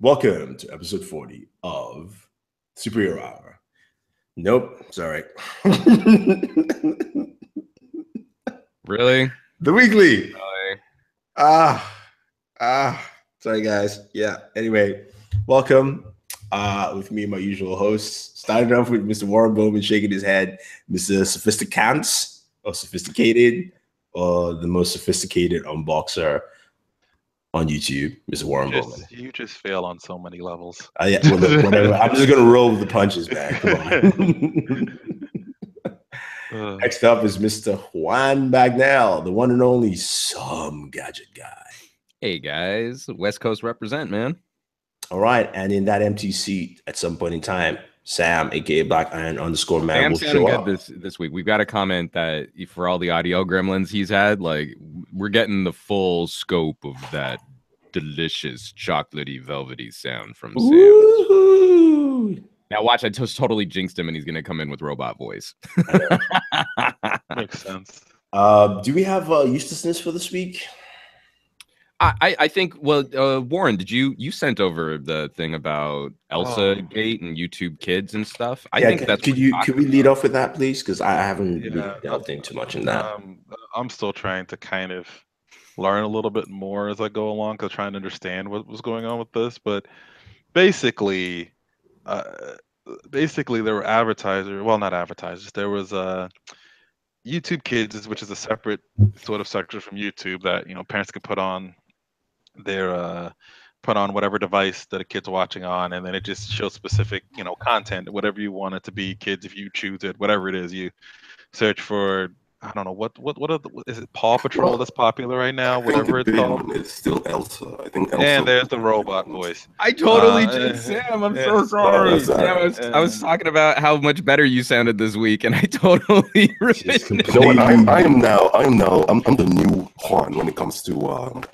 Welcome to episode 40 of Superhero Hour. Nope, sorry. Really? The weekly. Really? Sorry guys. Yeah. Anyway, welcome. With me and my usual hosts. Started off with Mr. Warren Bowman shaking his head, Mr. Sophisticant or Sophisticated, or the most sophisticated unboxer on YouTube, Mr. Warren Bowman. You just fail on so many levels. Yeah, well, look, whatever. I'm just gonna roll with the punches, man. Come on. Next up is Mr. Juan Bagnell, the one and only Some Gadget Guy. Hey guys, West Coast represent, man. All right, and in that empty seat, at some point in time, Sam, aka Black Iron _ man, will show up this week. We've got to comment that for all the audio gremlins he's had, like we're getting the full scope of that delicious chocolatey velvety sound from Sam. Now watch, I just totally jinxed him and he's gonna come in with robot voice. Makes sense. Do we have uselessness for this week? I think, well, Warren, did you sent over the thing about Elsa Gate and YouTube Kids and stuff? I think that's could we lead off with that, please? Because I haven't really delved in too much in that. I'm still trying to kind of learn a little bit more as I go along, because trying to understand what was going on with this. But basically, there were advertisers. Well, not advertisers. There was YouTube Kids, which is a separate sort of sector from YouTube that parents could put on their whatever device that a kid's watching on, and then it just shows specific content, whatever you want it to be. Kids, if you choose it, whatever it is, you search for. I don't know what is it? Paw Patrol that's popular right now. Whatever it's called. It's still Elsa. I think Elsa. And there's the robot voice. I totally jinxed Sam. I'm so sorry. I was talking about how much better you sounded this week, and I totally ruined it. No, I'm the new Juan when it comes to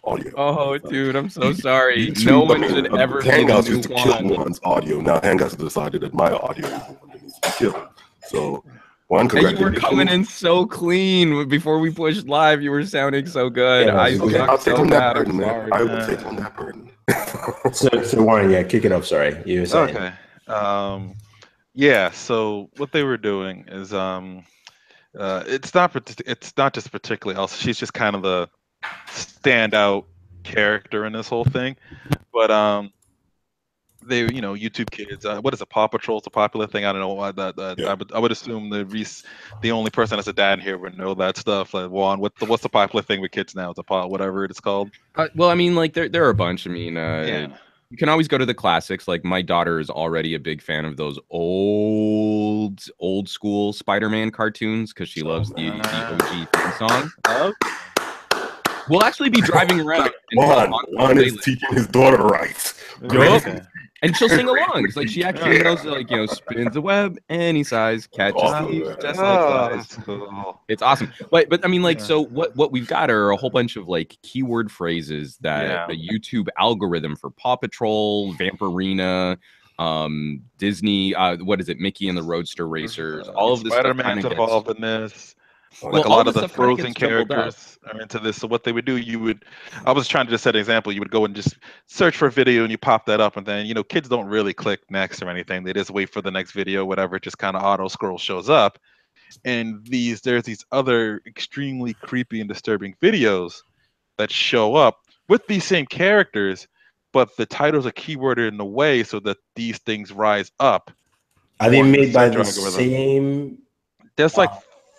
audio. Oh, dude, I'm so sorry. No one should ever be Hangouts the new used to kill Juan's audio. Now Hangouts decided that my audio is the one that needs to be killed. So. Juan, you were coming in so clean before we pushed live. You were sounding so good. Yeah, I'll take on that burden, man. I will take on that burden. so Warren, kick it up. Sorry, you were saying. Okay. So what they were doing is it's not just particularly Elsa. She's just kind of the standout character in this whole thing, but they, YouTube Kids. What is it? Paw Patrol is a popular thing. I don't know why that. I would assume the only person that's a dad here would know that stuff. Like, Juan, what's the popular thing with kids now? It's a paw, whatever it's called. Well, I mean, like there are a bunch. I mean, you can always go to the classics. Like my daughter is already a big fan of those old school Spider-Man cartoons because she loves the OG theme song. We'll actually be driving around. Juan is teaching his daughter right. Okay. And she'll sing along. It's like she actually knows, like, spins the web any size, catches thieves, just like flies. Cool. It's awesome. But I mean, like, so what we've got are a whole bunch of like keyword phrases that the YouTube algorithm for Paw Patrol, Vampirina, Disney, what is it, Mickey and the Roadster Racers, all of this Spider-Man's involved in this. Like a lot of the Frozen characters are into this. So what they would do, I was trying to just set an example. You would go and just search for a video and you pop that up, and then, kids don't really click next or anything. They just wait for the next video, whatever. It just kind of auto scroll shows up. And there's these other extremely creepy and disturbing videos that show up with these same characters, but the titles are keyworded in a way so that these things rise up. Are they made by the same? There's like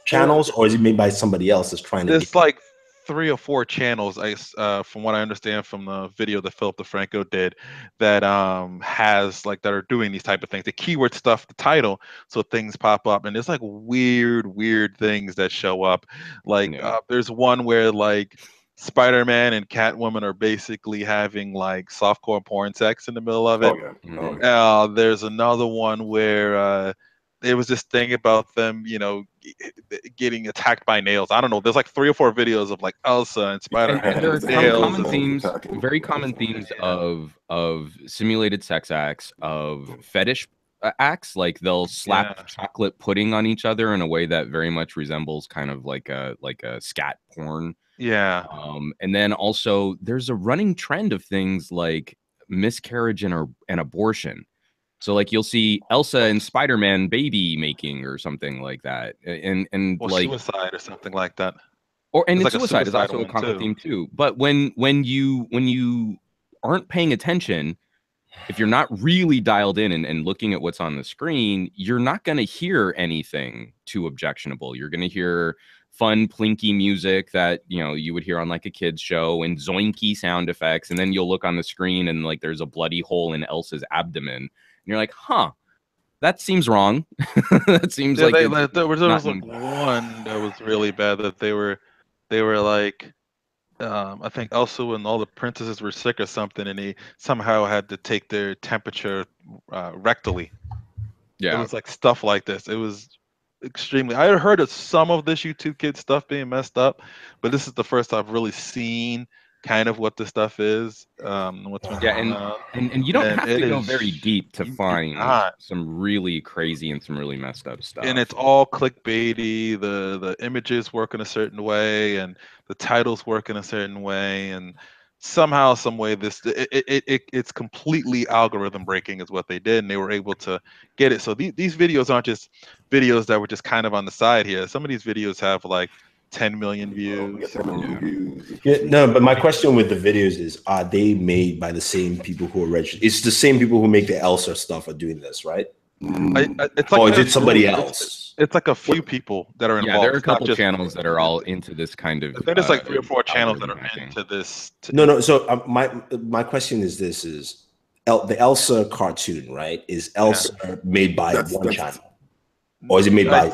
channels, or is it made by somebody else that's trying to? There's like 3 or 4 channels. From what I understand from the video that Philip DeFranco did, that that are doing these type of things. The keyword stuff, the title, so things pop up, and there's like weird things that show up. Like there's one where like Spider-Man and Catwoman are basically having like softcore porn sex in the middle of it. There's another one where there was this thing about them, getting attacked by nails. I don't know. There's like 3 or 4 videos of like Elsa and Spider-Man. And there are very common themes of simulated sex acts, of fetish acts. Like they'll slap chocolate pudding on each other in a way that very much resembles kind of like a scat porn. Yeah. And then also there's a running trend of things like miscarriage and abortion. So like you'll see Elsa and Spider-Man baby making or something like that, and or like suicide or something like that. and It's like suicide is also a one, common too. theme too. But when you aren't paying attention, if you're not really dialed in and looking at what's on the screen, you're not going to hear anything too objectionable. You're going to hear fun, plinky music that, you know, you would hear on like a kid's show, and zoinky sound effects. And then you'll look on the screen and like there's a bloody hole in Elsa's abdomen. And you're like, huh, that seems wrong. That seems like there was like one that was really bad, that they were like, I think Elsa and all the princesses were sick or something, and they somehow had to take their temperature rectally. Yeah. It was like stuff like this. It was extremely. I had heard of some of this YouTube Kid stuff being messed up, but this is the first I've really seen kind of what the stuff is. What's been going on. And you don't have to go very deep to you find cannot. some really crazy and some really messed up stuff. And it's all clickbaity. The images work in a certain way, and the titles work in a certain way, and somehow, some way, it's completely algorithm breaking is what they did, and they were able to get it. So these videos aren't just videos that were just kind of on the side here. Some of these videos have like 10 million views. Yeah, no, but my question with the videos is, are they made by the same people who are registered? It's the same people who make the Elsa stuff are doing this, right? It's like, or is it somebody else? It's like a few people that are involved. Yeah, there are a couple channels that are all into this kind of. I think there's like 3 or 4 channels that are into this. No. So my question is this: is the Elsa cartoon, right? Is Elsa made by one channel, or is it made by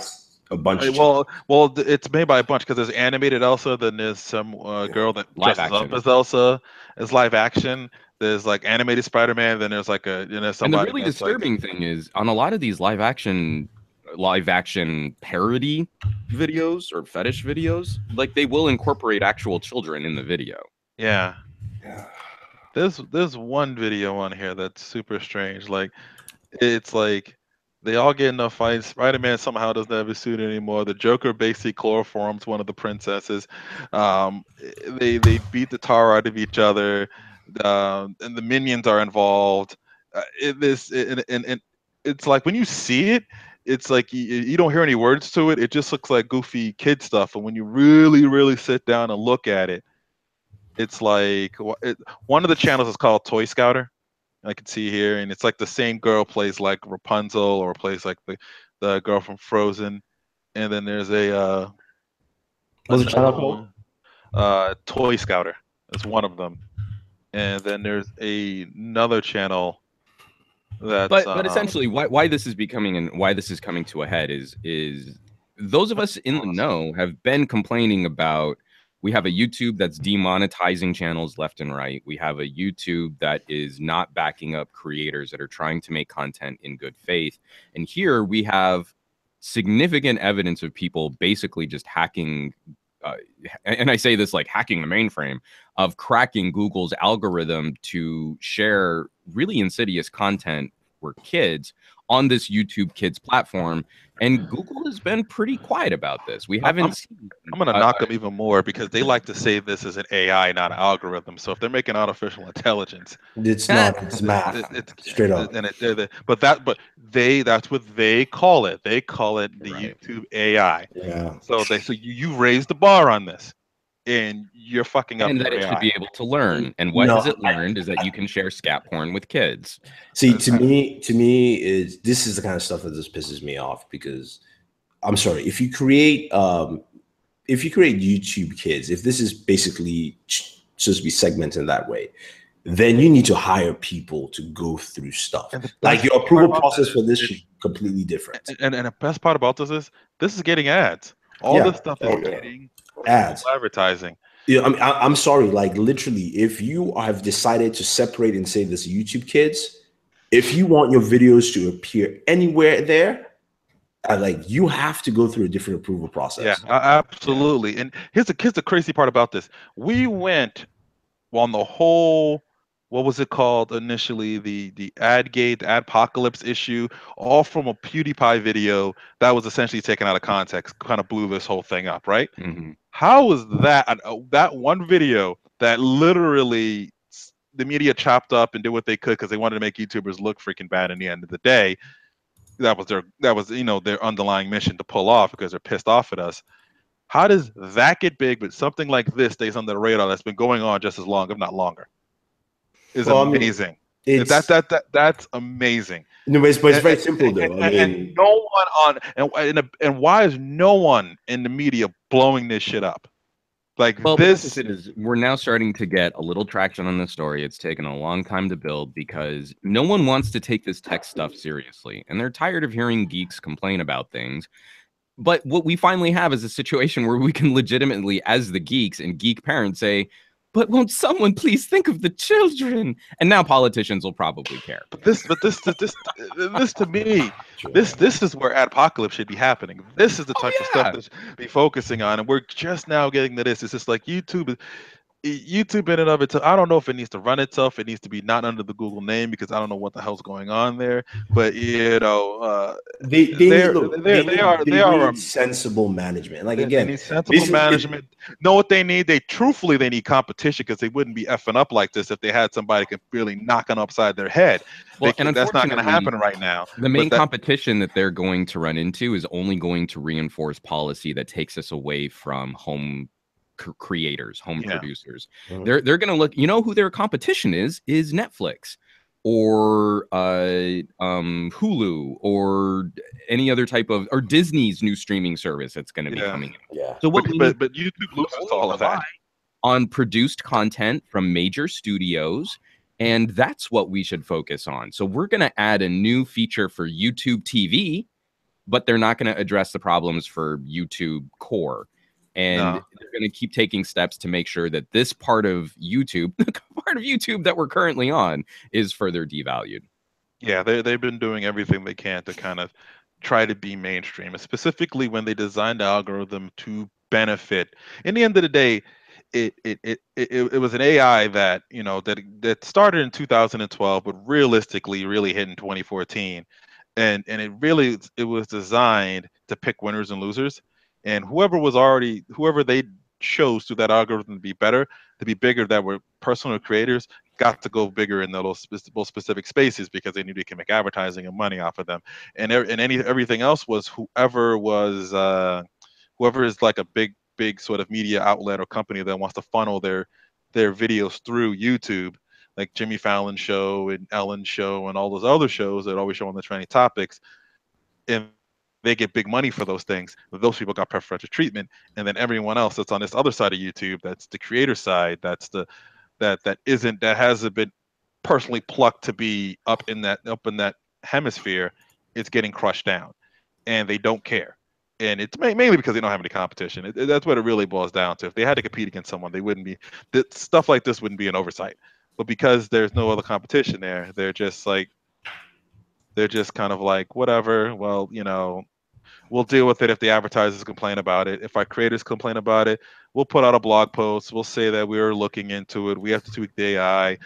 a bunch? Well, it's made by a bunch, because there's animated Elsa, then there's some girl that dresses up as Elsa as live action. There's like animated Spider-Man, then there's like somebody. And the really disturbing thing is, on a lot of these live action parody videos or fetish videos, like they will incorporate actual children in the video. Yeah. There's one video on here that's super strange. Like, it's like they all get in a fight. Spider-Man somehow doesn't have his suit anymore. The Joker basically chloroforms one of the princesses. They beat the tar out of each other, and the minions are involved. It's like, when you see it, it's like you don't hear any words to it. It just looks like goofy kid stuff. And when you really, really sit down and look at it, it's like one of the channels is called Toy Scouter. I can see here, and it's like the same girl plays like Rapunzel, or plays like the girl from Frozen. And then there's a what's the channel called? Toy Scouter. That's one of them. And then there's another channel. But essentially, why this is becoming and why this is coming to a head is those of us in the know have been complaining about. We have a YouTube that's demonetizing channels left and right. We have a YouTube that is not backing up creators that are trying to make content in good faith. And here we have significant evidence of people basically just hacking. And I say this like hacking the mainframe, of cracking Google's algorithm to share really insidious content for kids on this YouTube Kids platform. And Google has been pretty quiet about this. We haven't seen. I'm going to knock them even more, because they like to say this is an AI, not an algorithm. So if they're making artificial intelligence, it's not. It's math. It's straight up. And that's what they call it. They call it the YouTube AI. Yeah. So you raised the bar on this, and you're fucking up. And that it should be able to learn. And what has it learned is that you can share scat porn with kids. See, to me, this is the kind of stuff that just pisses me off, because I'm sorry, if you create YouTube Kids, if this is basically supposed to be segmented that way, then you need to hire people to go through stuff. Like, your approval process for this should be completely different. And the best part about this is getting ads. All this stuff is getting ads, advertising. Yeah, I mean, I'm sorry. Like, literally, if you have decided to separate and say this YouTube Kids, if you want your videos to appear anywhere there, like, you have to go through a different approval process. Yeah, absolutely. And here's the crazy part about this. We went on the whole, what was it called initially? The Adgate, Adpocalypse issue, all from a PewDiePie video that was essentially taken out of context, kind of blew this whole thing up, right? Mm-hmm. How was that one video that literally the media chopped up and did what they could because they wanted to make YouTubers look freaking bad. In the end of the day, that was their underlying mission to pull off because they're pissed off at us. How does that get big, but something like this stays under the radar that's been going on just as long, if not longer? Is amazing. I mean, that's amazing. No, but it's very simple though. And no one and why is no one in the media blowing this shit up? Like, well, this is we're now starting to get a little traction on this story. It's taken a long time to build because no one wants to take this tech stuff seriously, and they're tired of hearing geeks complain about things. But what we finally have is a situation where we can legitimately, as the geeks and geek parents, say, but won't someone please think of the children? And now politicians will probably care. But this to me, this is where Adpocalypse should be happening. This is the type of stuff that should be focusing on, and we're just now getting to this. It's just like YouTube in and of itself. I don't know if it needs to run itself. It needs to be not under the Google name because I don't know what the hell's going on there. But they are sensible management. Like, they need sensible management. Know what they need? They need competition because they wouldn't be effing up like this if they had somebody can really knock them upside their head. Well, and that's not going to happen right now. The main competition that they're going to run into is only going to reinforce policy that takes us away from home creators, home producers. They're going to look, who their competition is Netflix or Hulu or any other type of, or Disney's new streaming service that's going to be coming in. So but YouTube loses all of that on produced content from major studios, and that's what we should focus on. So we're going to add a new feature for YouTube TV, but they're not going to address the problems for YouTube core. And they're going to keep taking steps to make sure that this part of YouTube, the part of YouTube that we're currently on, is further devalued. Yeah, they've been doing everything they can to kind of try to be mainstream, specifically when they designed the algorithm to benefit. In the end of the day, it was an AI that that started in 2012, but realistically really hit in 2014, and it was designed to pick winners and losers. And whoever they chose through that algorithm to be bigger, that were personal creators, got to go bigger in those specific spaces because they knew they can make advertising and money off of them. And everything else was whoever is like a big sort of media outlet or company that wants to funnel their videos through YouTube, like Jimmy Fallon's show and Ellen's show and all those other shows that always show on the trending topics. And they get big money for those things. Those people got preferential treatment, and then everyone else that's on this other side of YouTube, that's the creator side, that hasn't been personally plucked to be up in that hemisphere, it's getting crushed down, and they don't care. And it's mainly because they don't have any competition. That's what it really boils down to. If they had to compete against someone, they wouldn't be. Stuff like this wouldn't be an oversight. But because there's no other competition there, they're just kind of like, whatever, well, we'll deal with it if the advertisers complain about it. If our creators complain about it, we'll put out a blog post. We'll say that we're looking into it. We have to tweak the AI.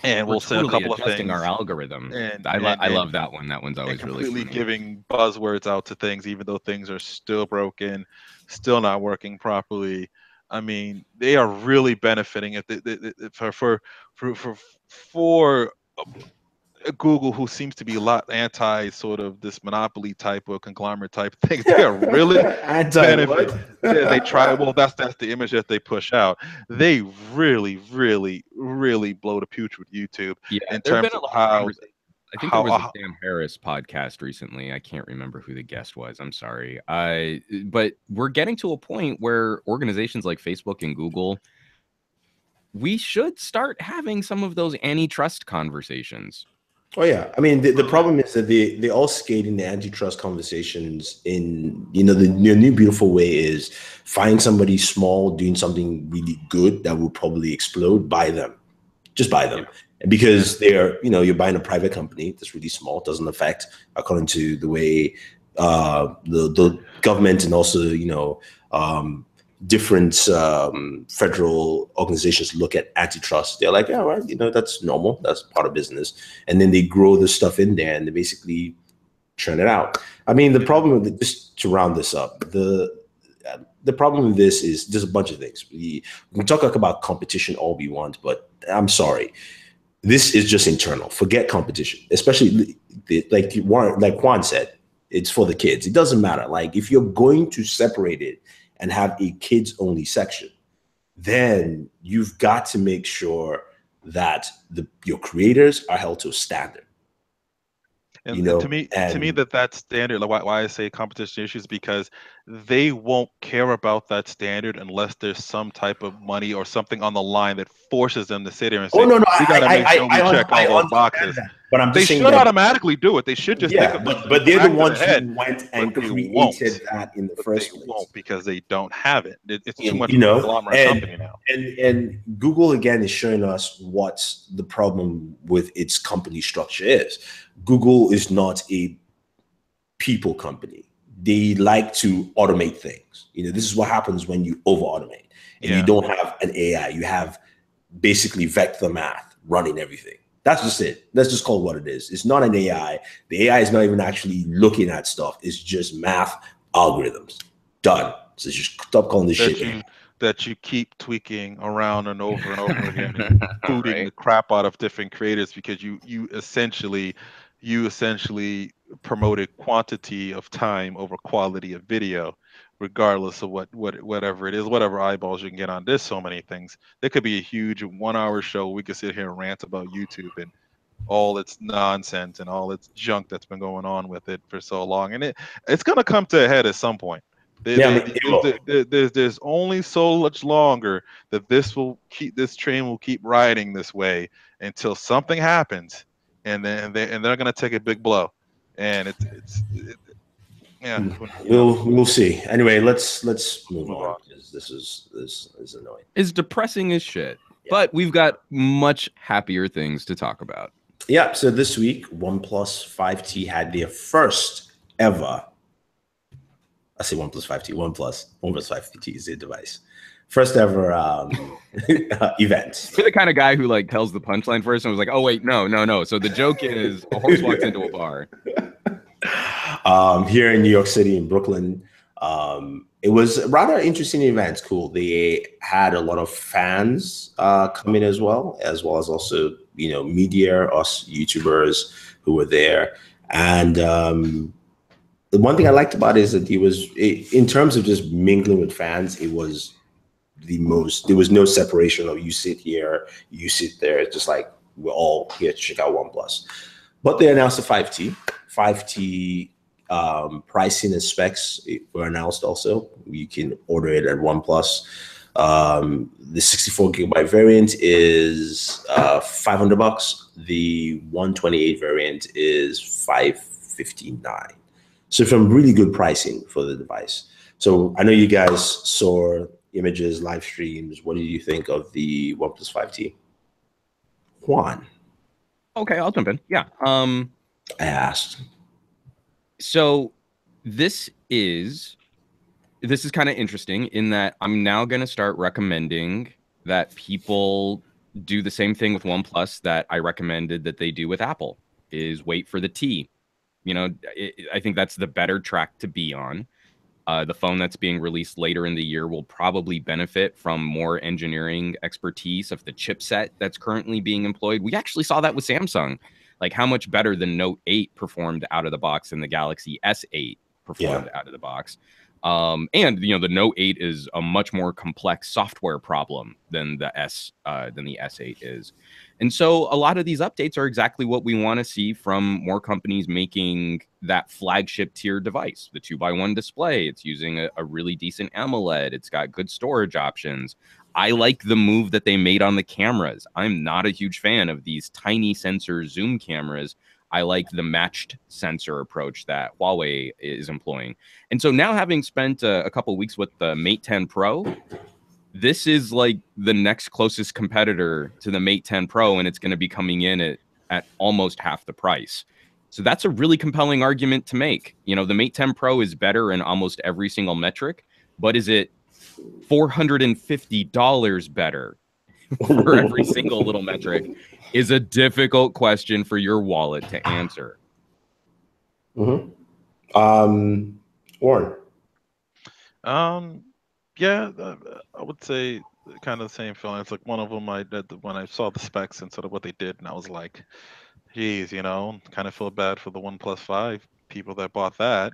And we'll say a couple of things. Our algorithm. I love that one. That one's always really completely giving buzzwords out to things, even though things are still broken, still not working properly. I mean, they are really benefiting for Google, who seems to be a lot anti sort of this monopoly type or conglomerate type thing. They are really benefit. They try. Well, that's the image that they push out. They really blow the pooch with YouTube. Yeah, in terms of how. I think there was a Sam Harris podcast recently. I can't remember who the guest was. I'm sorry. But we're getting to a point where organizations like Facebook and Google, we should start having some of those antitrust conversations. Oh yeah, I mean the problem is that they all skate in the antitrust conversations in the new beautiful way is find somebody small doing something really good that will probably explode, buy them, just buy them. And because they're you're buying a private company that's really small, doesn't affect according to the way the government and also different federal organizations look at antitrust. They're like, yeah, right, that's normal. That's part of business. And then they grow the stuff in there and they basically churn it out. I mean, the problem with just to round this up, the problem with this is there's a bunch of things. We can talk about competition all we want, but I'm sorry. This is just internal. Forget competition, especially like Juan said, it's for the kids. It doesn't matter. Like if you're going to separate it and have a kids only section, then you've got to make sure that your creators are held to a standard. And to me, that standard, like why I say competition issues, because they won't care about that standard unless there's some type of money or something on the line that forces them to sit there and say, no, we got to make sure we check all those boxes. That. But I'm just they should automatically do it. They should just think of but they're the ones who went and created that in the first place. They won't, because they don't have it. It's too much of a conglomerate company now. And Google again is showing us what the problem with its company structure is. Google is not a people company. They like to automate things. This is what happens when you over automate and you don't have an AI. You have basically vector math running everything. That's just it. Let's just call it what it is. It's not an AI. The AI is not even actually looking at stuff. It's just math algorithms. Done. So just stop calling this shit. That you keep tweaking around and over again, booting the crap out of different creators, because you essentially promoted quantity of time over quality of video, regardless of whatever it is, whatever eyeballs you can get on this. So many things. There could be a huge 1 hour show. We could sit here and rant about YouTube and all its nonsense and all its junk that's been going on with it for so long, and it's gonna come to a head at some point. There's only so much longer that this train will keep riding this way until something happens, and then they're gonna take a big blow, and we'll see. Anyway, let's move on, because this is annoying. It's depressing as shit, but we've got much happier things to talk about. Yeah. So this week, OnePlus 5T had their first ever. I say OnePlus 5T. OnePlus 5T is their device. First ever event. You're the kind of guy who like tells the punchline first and was like, "Oh wait, no." So the joke is a horse walks into a bar. Here in New York City, in Brooklyn, it was a rather interesting event. Cool. They had a lot of fans come in as well as also media, us YouTubers who were there, and the one thing I liked about it is that in terms of just mingling with fans, it was there was no separation of you sit here, you sit there. It's just like we're all here to check out OnePlus. But they announced the 5T. 5T pricing and specs were announced also. You can order it at OnePlus. The 64 gigabyte variant is $500. The 128 variant is $559. So from really good pricing for the device. So I know you guys saw images, live streams. What do you think of the OnePlus 5T? Juan. Okay, I'll jump in. Yeah. I asked. So this is kind of interesting in that I'm now going to start recommending that people do the same thing with OnePlus that I recommended that they do with Apple, is wait for the T. I think that's the better track to be on. The phone that's being released later in the year will probably benefit from more engineering expertise of the chipset that's currently being employed. We actually saw that with Samsung, like how much better the Note 8 performed out of the box than the Galaxy S8 performed out of the box. And the Note 8 is a much more complex software problem than the S8 is. And so a lot of these updates are exactly what we want to see from more companies making that flagship tier device. The 2x1 display, it's using a really decent AMOLED. It's got good storage options. I like the move that they made on the cameras. I'm not a huge fan of these tiny sensor zoom cameras. I like the matched sensor approach that Huawei is employing. And so now, having spent a couple of weeks with the Mate 10 Pro, this is like the next closest competitor to the Mate 10 Pro, and it's going to be coming in at almost half the price. So that's a really compelling argument to make. The Mate 10 Pro is better in almost every single metric, but is it $450 better for every single little metric is a difficult question for your wallet to answer. Warren. Yeah, I would say kind of the same feeling. It's like one of them I did when I saw the specs instead of what they did, and I was like, geez, kind of feel bad for the OnePlus 5 people that bought that.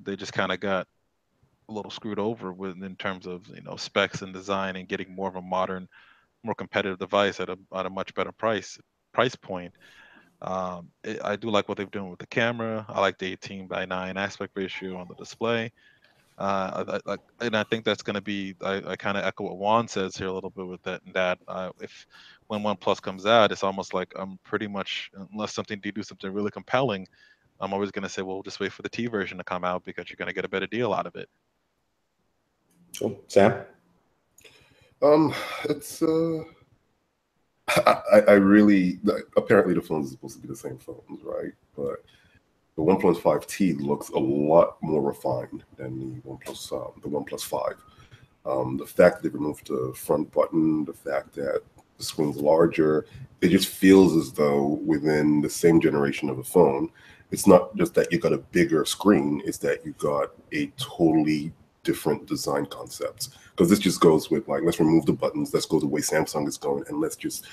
They just kind of got a little screwed over with in terms of specs and design and getting more of a modern, more competitive device at a much better price point. I do like what they've done with the camera. I like the 18:9 aspect ratio on the display. And I think that's going to be. I kind of echo what Juan says here a little bit with that. And that if when OnePlus comes out, it's almost like I'm pretty much, unless they do something really compelling, I'm always going to say, well, just wait for the T version to come out because you're going to get a better deal out of it. Cool. Sam? It's I really apparently the phones are supposed to be the same phones, right? But the OnePlus 5T looks a lot more refined than the OnePlus 5. The fact that they removed the front button, the fact that the screen's larger, it just feels as though within the same generation of a phone, it's not just that you got a bigger screen, it's that you got a totally different design concepts. Because this just goes with like, let's remove the buttons, let's go the way Samsung is going, and let's just,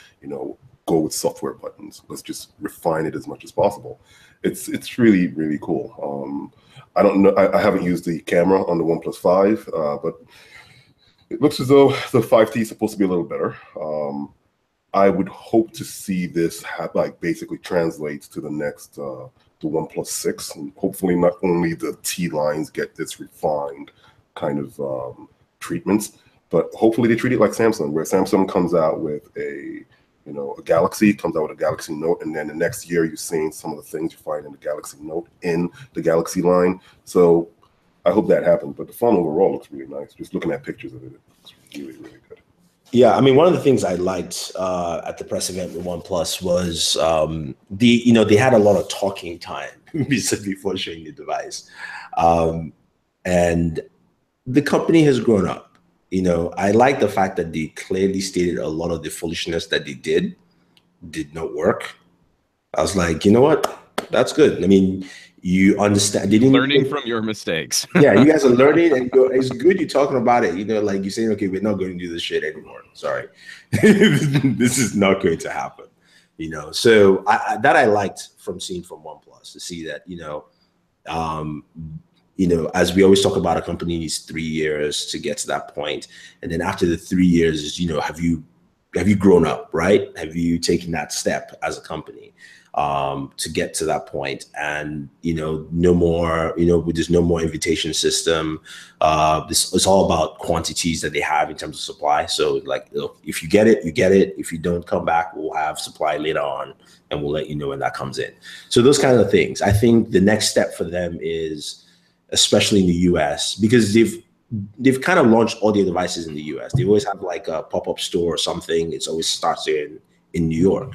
go with software buttons. Let's just refine it as much as possible. It's really, really cool. I don't know, I haven't used the camera on the OnePlus 5, but it looks as though the 5T is supposed to be a little better. I would hope to see this basically translate to the next, the OnePlus 6, and hopefully not only the T lines get this refined kind of treatments, but hopefully they treat it like Samsung, where Samsung comes out with a Galaxy, comes out with a Galaxy Note, and then the next year you're seeing some of the things you find in the Galaxy Note in the Galaxy line. So I hope that happens. But the phone overall looks really nice. Just looking at pictures of it, it looks really, really good. Yeah, I mean, one of the things I liked at the press event with OnePlus was they had a lot of talking time before showing the device, and the company has grown up. I like the fact that they clearly stated a lot of the foolishness that they did not work. I was like, you know what? That's good. I mean, you understand. They didn't learning from your mistakes. Yeah, you guys are learning, and it's good you're talking about it. Like you're saying, okay, we're not going to do this shit anymore. Sorry, this is not going to happen. So I liked from seeing from OnePlus to see that as we always talk about, a company needs 3 years to get to that point, and then after the 3 years, have you grown up, right? Have you taken that step as a company to get to that point? And no more, there's no more invitation system. It's all about quantities that they have in terms of supply. So like, if you get it, you get it. If you don't come back, we'll have supply later on, and we'll let you know when that comes in. So those kind of things. I think the next step for them is, especially in the US, because they've kind of launched all their devices in the US. They always have like a pop-up store or something. It's always starts in New York.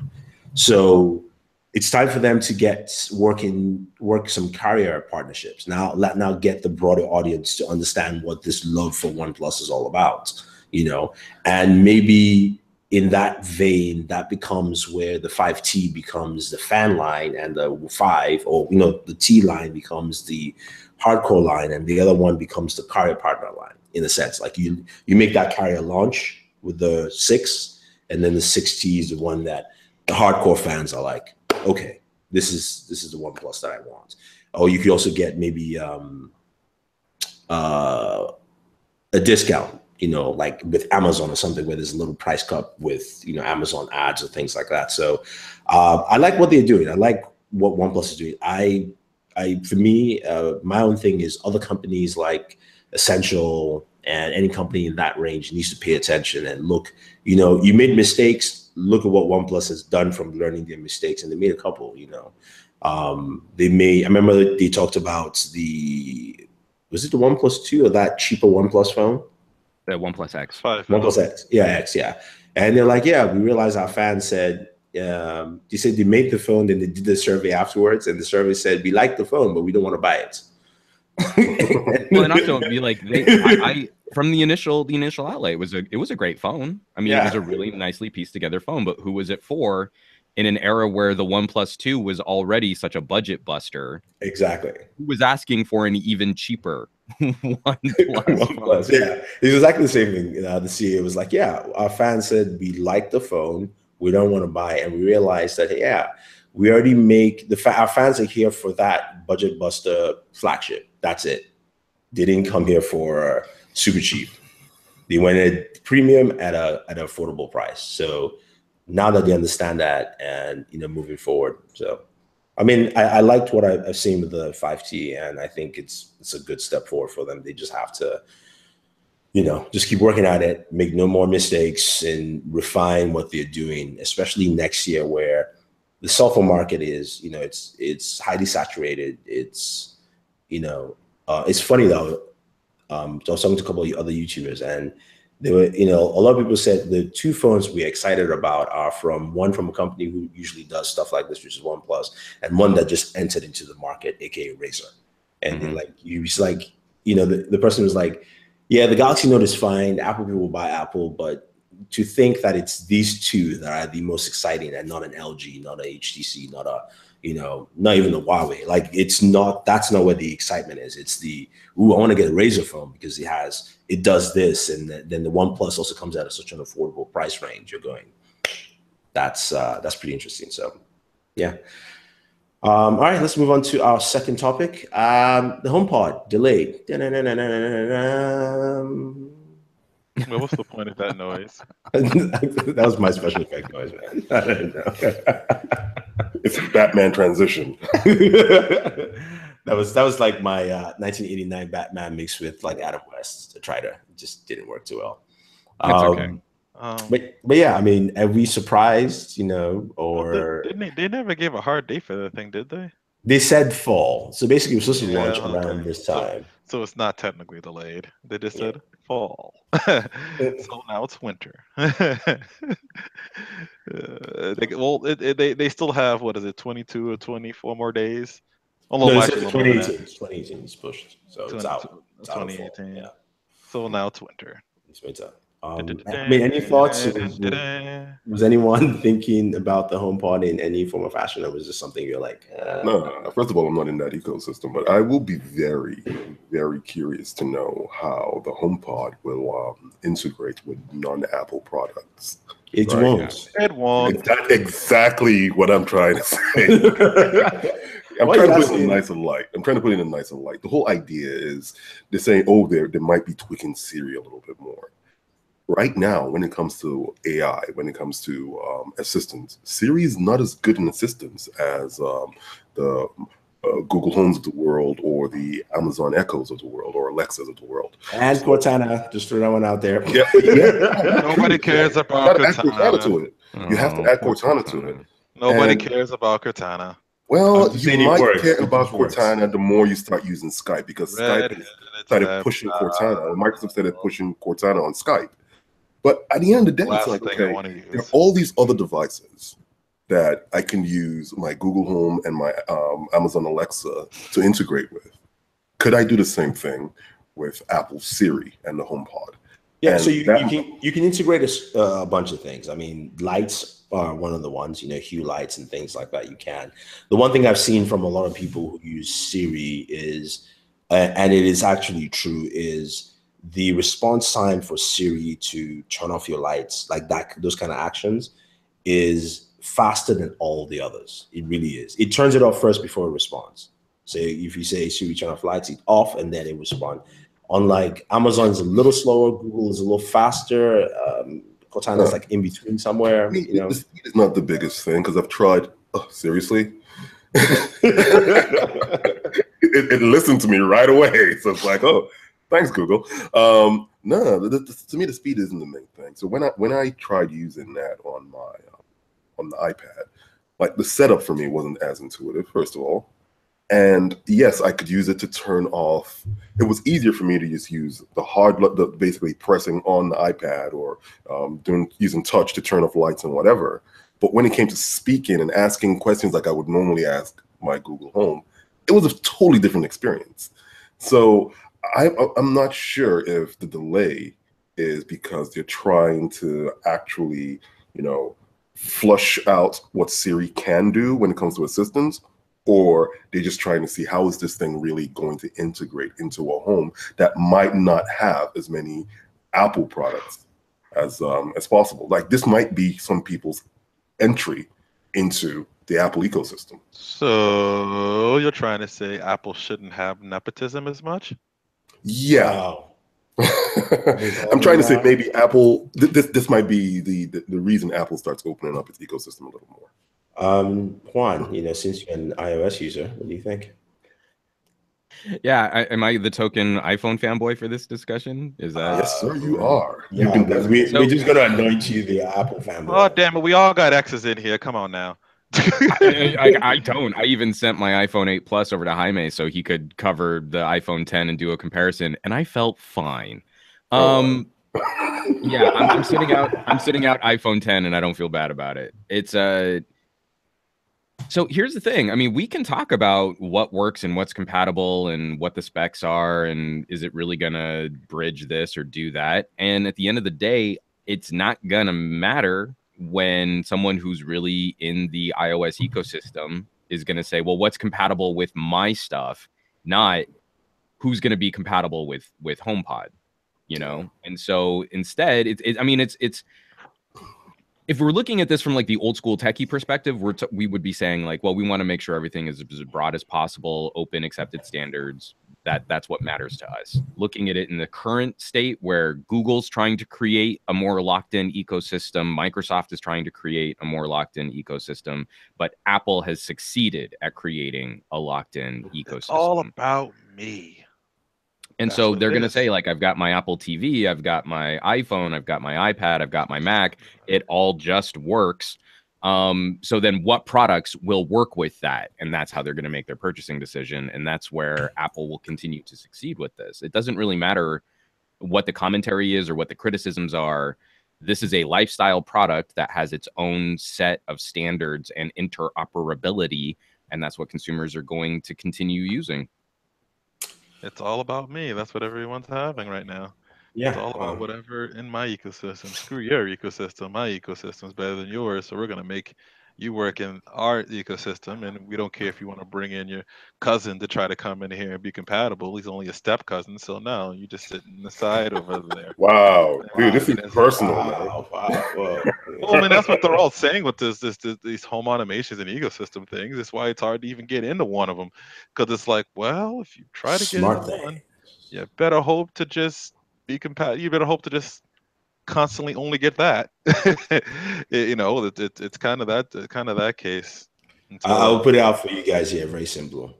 So it's time for them to work some carrier partnerships. Now get the broader audience to understand what this love for OnePlus is all about, and maybe in that vein, that becomes where the 5T becomes the fan line, and the 5, or the T line becomes the hardcore line, and the other one becomes the carrier partner line. In a sense, like you make that carrier launch with the 6, and then the 6T is the one that the hardcore fans are like, okay, this is the OnePlus that I want. Or you could also get maybe a discount, like with Amazon or something, where there's a little price cut with Amazon ads or things like that. So I like what they're doing. I like what OnePlus is doing. For me, my own thing is other companies like Essential and any company in that range needs to pay attention and look. You made mistakes. Look at what OnePlus has done from learning their mistakes, and they made a couple. I remember they talked about was it the OnePlus 2 or that cheaper OnePlus phone? The OnePlus X. OnePlus X, yeah, X, yeah. And they're like, yeah, we realized our fans said. They said they made the phone, then they did the survey afterwards, and the survey said we like the phone, but we don't want to buy it. Well, and also be like, from the initial outlay, it was a great phone. I mean, It was a really nicely pieced together phone, but who was it for? In an era where the OnePlus 2 was already such a budget buster. Exactly. Who was asking for an even cheaper OnePlus. Yeah, it's exactly the same thing. The CEO was like, "Yeah, our fans said we like the phone, we don't want to buy it, and we realized that we already make our fans are here for that budget buster flagship. That's it. They didn't come here for super cheap. They wanted premium at an affordable price. So now that they understand that, and moving forward, so." I mean, I liked what I've seen with the 5T, and I think it's a good step forward for them. They just have to, just keep working at it, make no more mistakes, and refine what they're doing, especially next year where the cell phone market is, it's highly saturated. It's, it's funny though. I was talking to a couple of other YouTubers, and they were, a lot of people said the two phones we're excited about are from a company who usually does stuff like this, which is OnePlus, and one that just entered into the market, aka Razer. And they're like, the person was like, yeah, the Galaxy Note is fine. Apple people will buy Apple, but to think that it's these two that are the most exciting and not an LG, not a HTC, not a, not even a Huawei. Like that's not where the excitement is. It's the, I want to get a Razer phone because it does this. And then the OnePlus also comes out at such an affordable price range. You're going, that's pretty interesting. So yeah. All right, let's move on to our second topic. The HomePod delayed. Well, what's the point of that noise? That was my special effect noise, man. I don't know. It's a Batman transition. That was like my 1989 Batman mixed with like Adam West it just didn't work too well. That's okay. But yeah, I mean, are we surprised, or they never gave a hard date for the thing, did they? They said fall. So basically, we're supposed to launch around this time. So it's not technically delayed. They just said fall. So now it's winter. They still have, what is it, 22 or 24 more days? No, it's 2018. 2018 is pushed, so it's out. It's 2018. Yeah. So now it's winter. It's winter. I mean, any thoughts? Was anyone thinking about the HomePod in any form of fashion, or was this something you're like? No. First of all, I'm not in that ecosystem, but I will be very, very curious to know how the HomePod will integrate with non-Apple products. It won't. It won't. That's exactly what I'm trying to say. I'm trying to put it in a nicer light. The whole idea is they're saying, they might be tweaking Siri a little bit more. Right now, when it comes to AI, when it comes to assistants, Siri is not as good an assistant as the Google Homes of the world, or the Amazon Echoes of the world, or Alexas of the world. And Cortana, just throw that one out there. Yeah. Nobody cares about Cortana to it. You have to add Cortana to it. Nobody cares about Cortana. Well, you might care about Cortana the more you start using Skype, because Skype started pushing Cortana, or Microsoft started pushing Cortana on Skype. But at the end of the day, it's like, okay, there are all these other devices that I can use my Google Home and my Amazon Alexa to integrate with. Could I do the same thing with Apple Siri and the HomePod? Yeah, so you can integrate a bunch of things. I mean, lights are one of the ones, hue lights and things like that. You can. The one thing I've seen from a lot of people who use Siri is, and it is actually true, is the response time for Siri to turn off your lights, like that, those kind of actions, is faster than all the others. It really is. It turns it off first before it responds. So if you say Siri turn off lights, it's off and then it responds. Unlike Amazon's a little slower, Google is a little faster. Cortana is like in between somewhere. The speed is not the biggest thing, because I've tried. Oh, seriously? it listened to me right away. So it's like, oh, thanks, Google. No, to me, the speed isn't the main thing. So when I tried using that on the iPad, like, the setup for me wasn't as intuitive, first of all. And yes, I could use it to turn off. It was easier for me to just use basically pressing on the iPad, or using touch to turn off lights and whatever. But when it came to speaking and asking questions like I would normally ask my Google Home, it was a totally different experience. So I'm not sure if the delay is because they're trying to actually, flush out what Siri can do when it comes to assistance, or they're just trying to see how is this thing really going to integrate into a home that might not have as many Apple products as possible. Like this might be some people's entry into the Apple ecosystem. So you're trying to say Apple shouldn't have nepotism as much? Yeah. Wow. I'm trying to say maybe Apple, this might be the reason Apple starts opening up its ecosystem a little more. Juan, since you're an iOS user, what do you think? Yeah, am I the token iPhone fanboy for this discussion? Is that? Yes, sir, you are. Yeah, we're just gonna anoint you the Apple fanboy. Oh, damn it! We all got X's in here. Come on now. I don't. I even sent my iPhone 8 Plus over to Jaime so he could cover the iPhone 10 and do a comparison, and I felt fine. Yeah, I'm sitting out iPhone 10, and I don't feel bad about it. It's So here's the thing. I mean, we can talk about what works and what's compatible and what the specs are, and is it really gonna bridge this or do that? And at the end of the day, it's not gonna matter when someone who's really in the iOS ecosystem is going to say, well, what's compatible with my stuff, not who's going to be compatible with HomePod, And so instead, it's if we're looking at this from like the old school techie perspective, we would be saying like, well, we want to make sure everything is as broad as possible, open, accepted standards. That's what matters to us. Looking at it in the current state where Google's trying to create a more locked-in ecosystem, Microsoft is trying to create a more locked-in ecosystem, but Apple has succeeded at creating a locked-in ecosystem. It's all about me. And so they're going to say, like, I've got my Apple TV, I've got my iPhone, I've got my iPad, I've got my Mac. It all just works. So then what products will work with that? And that's how they're going to make their purchasing decision. And that's where Apple will continue to succeed with this. It doesn't really matter what the commentary is or what the criticisms are. This is a lifestyle product that has its own set of standards and interoperability. And that's what consumers are going to continue using. It's all about me. That's what everyone's having right now. Yeah, it's all about whatever in my ecosystem. Screw your ecosystem. My ecosystem is better than yours. So we're going to make you work in our ecosystem. And we don't care if you want to bring in your cousin to try to come in here and be compatible. He's only a step cousin. So no, you just sit in the side over there. Wow. Dude, this is personal. Wow. Well, I mean, that's what they're all saying with these home automations and ecosystem things. That's why it's hard to even get into one of them. Because it's like, well, if you try to get into one, you better hope to just be compatible. You better hope to just constantly only get that. It's kind of that case. I'll put it out for you guys here. Very simple.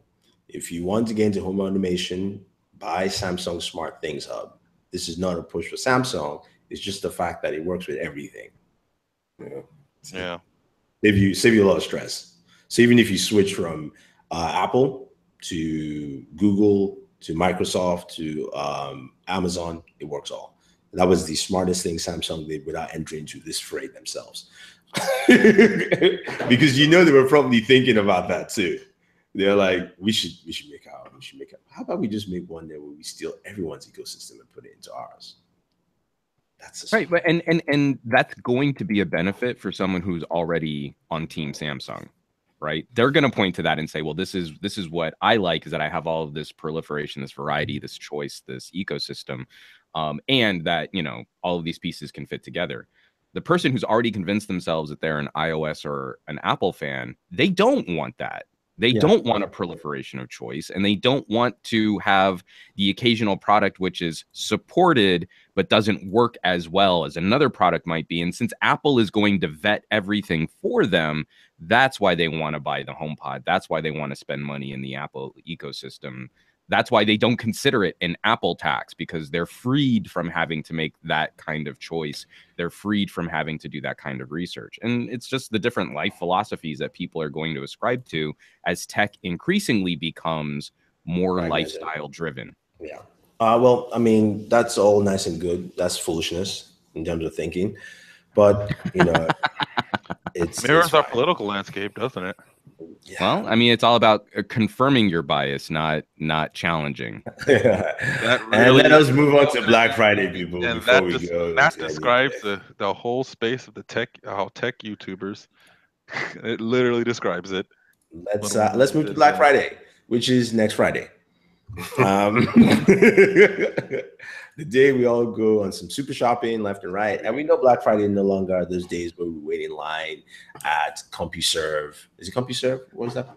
If you want to get into home automation, buy Samsung Smart Things Hub. This is not a push for Samsung. It's just the fact that it works with everything. Yeah. Save you a lot of stress. So even if you switch from Apple to Google to Microsoft to Amazon, it works all. That was the smartest thing Samsung did without entering into this fray themselves. Because they were probably thinking about that too. They're like, we should make our. How about we just make one there where we steal everyone's ecosystem and put it into ours? That's right, but and that's going to be a benefit for someone who's already on Team Samsung. Right, they're going to point to that and say, well, this is what I like, is that I have all of this proliferation, this variety, this choice, this ecosystem, and that all of these pieces can fit together. The person who's already convinced themselves that they're an iOS or an Apple fan, they don't want that. They don't want a proliferation of choice, and they don't want to have the occasional product which is supported but doesn't work as well as another product might be. And since Apple is going to vet everything for them, that's why they want to buy the HomePod. That's why they want to spend money in the Apple ecosystem. That's why they don't consider it an Apple tax, because they're freed from having to make that kind of choice. They're freed from having to do that kind of research. And it's just the different life philosophies that people are going to ascribe to as tech increasingly becomes more lifestyle driven. Yeah. Well, I mean, that's all nice and good. That's foolishness in terms of thinking. But, it mirrors our political landscape, doesn't it? Yeah. Well, I mean, it's all about confirming your bias, not challenging. And let us move on to Black Friday, people. And that describes the whole space of the tech YouTubers. It literally describes it. Let's move to Black Friday, which is next Friday. The day we all go on some super shopping left and right, and we know Black Friday no longer are those days where we wait in line at CompuServe. Is it CompuServe? What was that?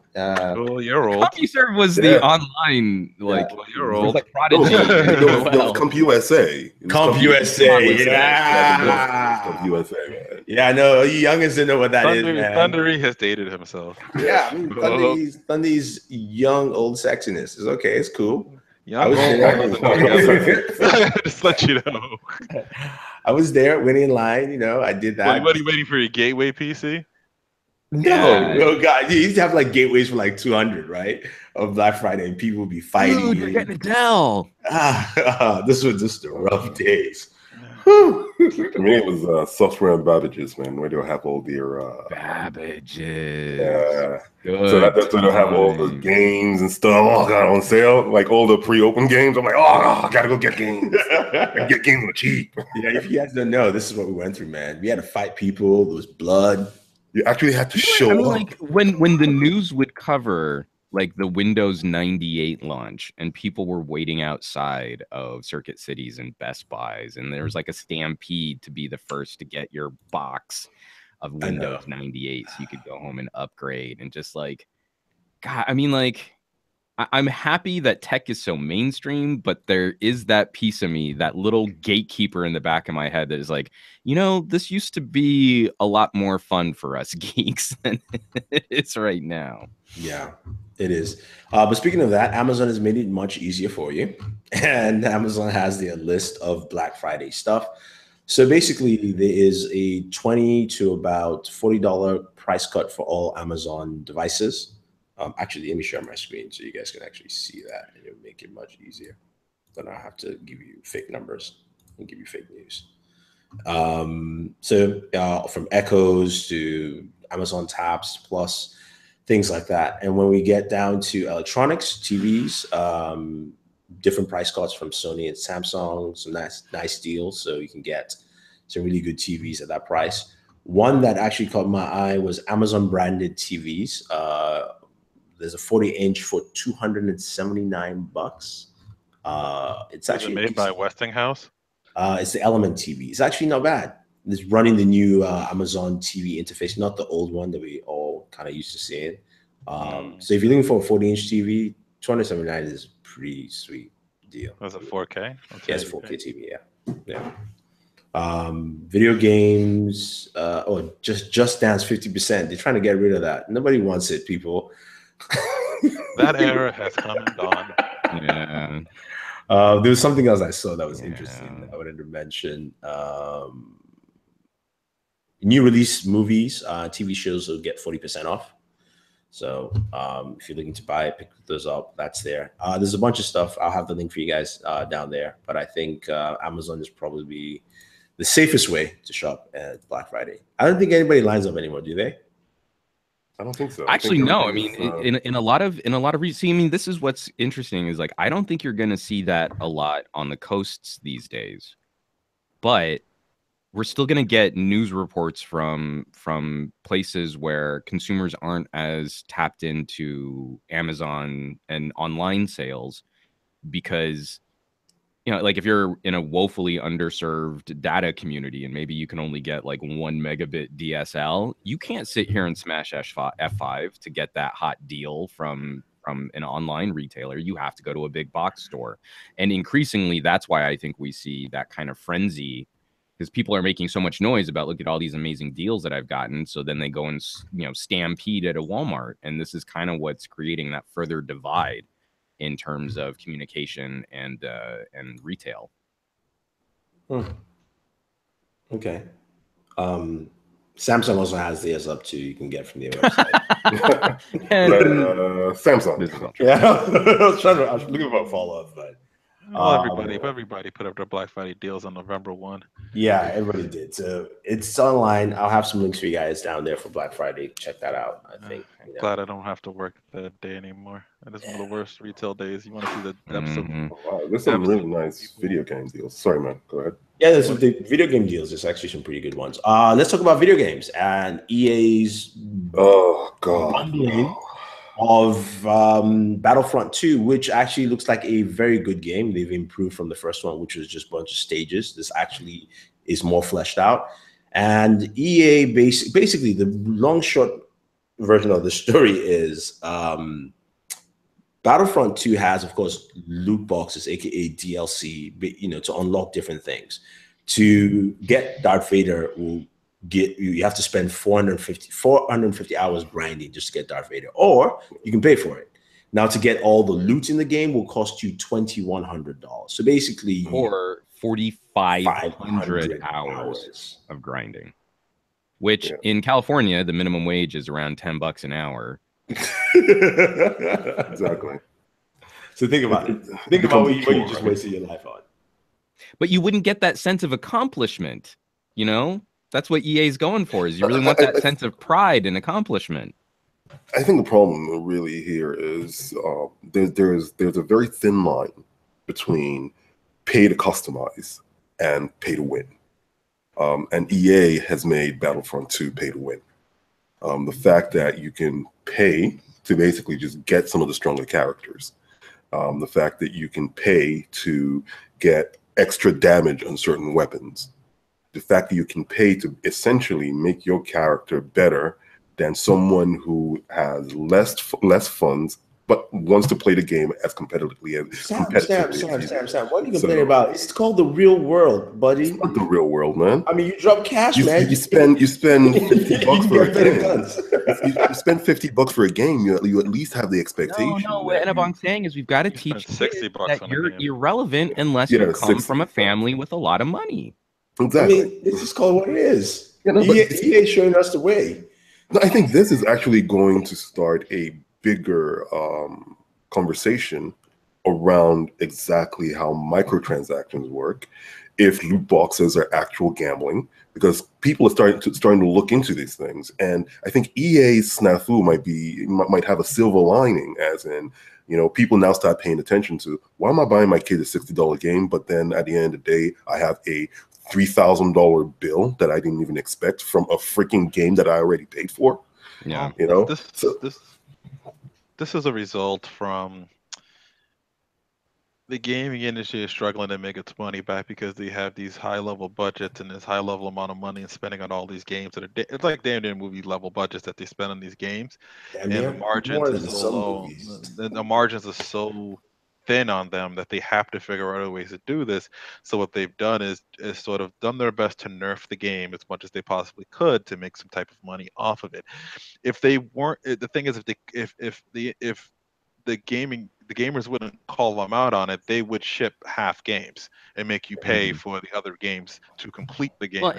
Oh, you're old. CompuServe was the online you're it was old. like Prodigy. No, CompUSA. CompuSA. Yeah. CompUSA, man. Yeah, I know. You youngins didn't know what that is, man. Thundery has dated himself. Yeah, I mean, Thundy's young old sexiness is okay. It's cool. I was there. Just let you know. I was there, waiting in line. You know, I did that. What are you waiting for your gateway PC? No, God, you used to have like gateways for like 200, right? Of Black Friday, and people would be fighting. Dude, you're getting a Dell. This was just the rough days. For me, it was software and Babbage's, man, where they'll have all their Babbage's. Yeah. So that's where they'll have all the games and stuff. Oh God, on sale, like all the pre-open games. I'm like, I gotta go get games. Get games on the cheap. Yeah, if you guys don't know, this is what we went through, man. We had to fight people. There was blood. You actually had to show up. Like when the news would cover like the Windows 98 launch, and people were waiting outside of Circuit Cities and Best Buys, and there was like a stampede to be the first to get your box of Windows 98 so you could go home and upgrade. And just like, God, I mean, like, I'm happy that tech is so mainstream, but there is that piece of me, that little gatekeeper in the back of my head that is like, you know, this used to be a lot more fun for us geeks than it's right now. Yeah, it is. But speaking of that, Amazon has made it much easier for you. And Amazon has their list of Black Friday stuff. So basically, there is a $20 to about $40 price cut for all Amazon devices. Actually, let me share my screen so you guys can actually see that, and it'll make it much easier. Then I have to give you fake numbers and give you fake news. So from Echoes to Amazon Tabs Plus, things like that. And when we get down to electronics, TVs, different price cards from Sony and Samsung, some nice deals. So you can get some really good TVs at that price. One that actually caught my eye was Amazon branded TVs. There's a 40-inch for $279. It's actually made by Westinghouse. It's the Element TV. It's actually not bad. It's running the new Amazon TV interface, not the old one that we all kind of used to seeing. So if you're looking for a 40-inch TV, $279 is a pretty sweet deal. Was it 4K? Yeah, it's 4K TV. Yeah. Video games. Just Dance 50%. They're trying to get rid of that. Nobody wants it, people. That era has come and gone. Yeah. There was something else I saw that was interesting that I wanted to mention. New release movies, TV shows will get 40% off. So if you're looking to pick those up, that's there. There's a bunch of stuff. I'll have the link for you guys down there. But I think Amazon is probably the safest way to shop at Black Friday. I don't think anybody lines up anymore, do they? I don't think so. Actually, no. I mean, in a lot of see, I mean, this is what's interesting is like I don't think you're going to see that a lot on the coasts these days, but we're still going to get news reports from places where consumers aren't as tapped into Amazon and online sales because, you know, like if you're in a woefully underserved data community and maybe you can only get like 1 megabit DSL, you can't sit here and smash F5 to get that hot deal from an online retailer. You have to go to a big box store. And increasingly, that's why I think we see that kind of frenzy, because people are making so much noise about, look at all these amazing deals that I've gotten. So then they go and, you know, stampede at a Walmart. And this is kind of what's creating that further divide in terms of communication and retail. Okay. Samsung also has theirs up too. You can get from their website. Samsung. Yeah, I was looking for a follow-up, but everybody put up their Black Friday deals on November 1. Yeah, everybody did. So it's online. I'll have some links for you guys down there for Black Friday. Check that out. I think. Glad I don't have to work that day anymore. That is one of the worst retail days. You want to see the depths of. Wow, there's some really nice video game deals. Sorry, man. Go ahead. Yeah, there's the video game deals. There's actually some pretty good ones. Let's talk about video games and EA's. Oh God. of Battlefront 2, which actually looks like a very good game. They've improved from the first one, which was just a bunch of stages. This actually is more fleshed out. And EA basically the long short version of the story is Battlefront 2 has, of course, loot boxes, aka DLC, to unlock different things. To get Darth Vader you have to spend 450 hours grinding just to get Darth Vader, or you can pay for it. Now, to get all the loot in the game will cost you $2,100. So basically, or 4,500 hours of grinding, which in California, the minimum wage is around $10 an hour. Exactly. So think about it. Think about what you just wasted your life on. But you wouldn't get that sense of accomplishment, you know? That's what EA is going for, is you really want that sense of pride and accomplishment. I think the problem really here is there's a very thin line between pay to customize and pay to win. And EA has made Battlefront 2 pay to win. The fact that you can pay to basically just get some of the stronger characters. The fact that you can pay to get extra damage on certain weapons. The fact that you can pay to essentially make your character better than someone who has less funds but wants to play the game as competitively as Sam, what are you complaining about? It's called the real world, buddy. It's not the real world, man. I mean, you drop cash, man. You spend $50 for a game. You spend $50 for a game. You at least have the expectation. No, what Enabong's saying is we've got to teach kids that you're irrelevant unless you come from a family with a lot of money. Exactly. I mean, it's just called what it is. EA showing us the way. No, I think this is actually going to start a bigger conversation around exactly how microtransactions work, if loot boxes are actual gambling, because people are starting to look into these things. And I think EA's snafu might have a silver lining, as in, people now start paying attention to, why am I buying my kid a $60 game, but then at the end of the day, I have a $3,000 bill that I didn't even expect from a freaking game that I already paid for. Yeah, This is a result from the gaming industry is struggling to make its money back because they have these high level budgets and this high level amount of money and spending on all these games that it's like damn near movie level budgets that they spend on these games, and the margins are so low. The margins are so thin on them that they have to figure out other ways to do this. So what they've done is sort of done their best to nerf the game as much as they possibly could to make some type of money off of it. If they weren't, the thing is, if the gamers wouldn't call them out on it, they would ship half games and make you pay for the other games to complete the game. Well,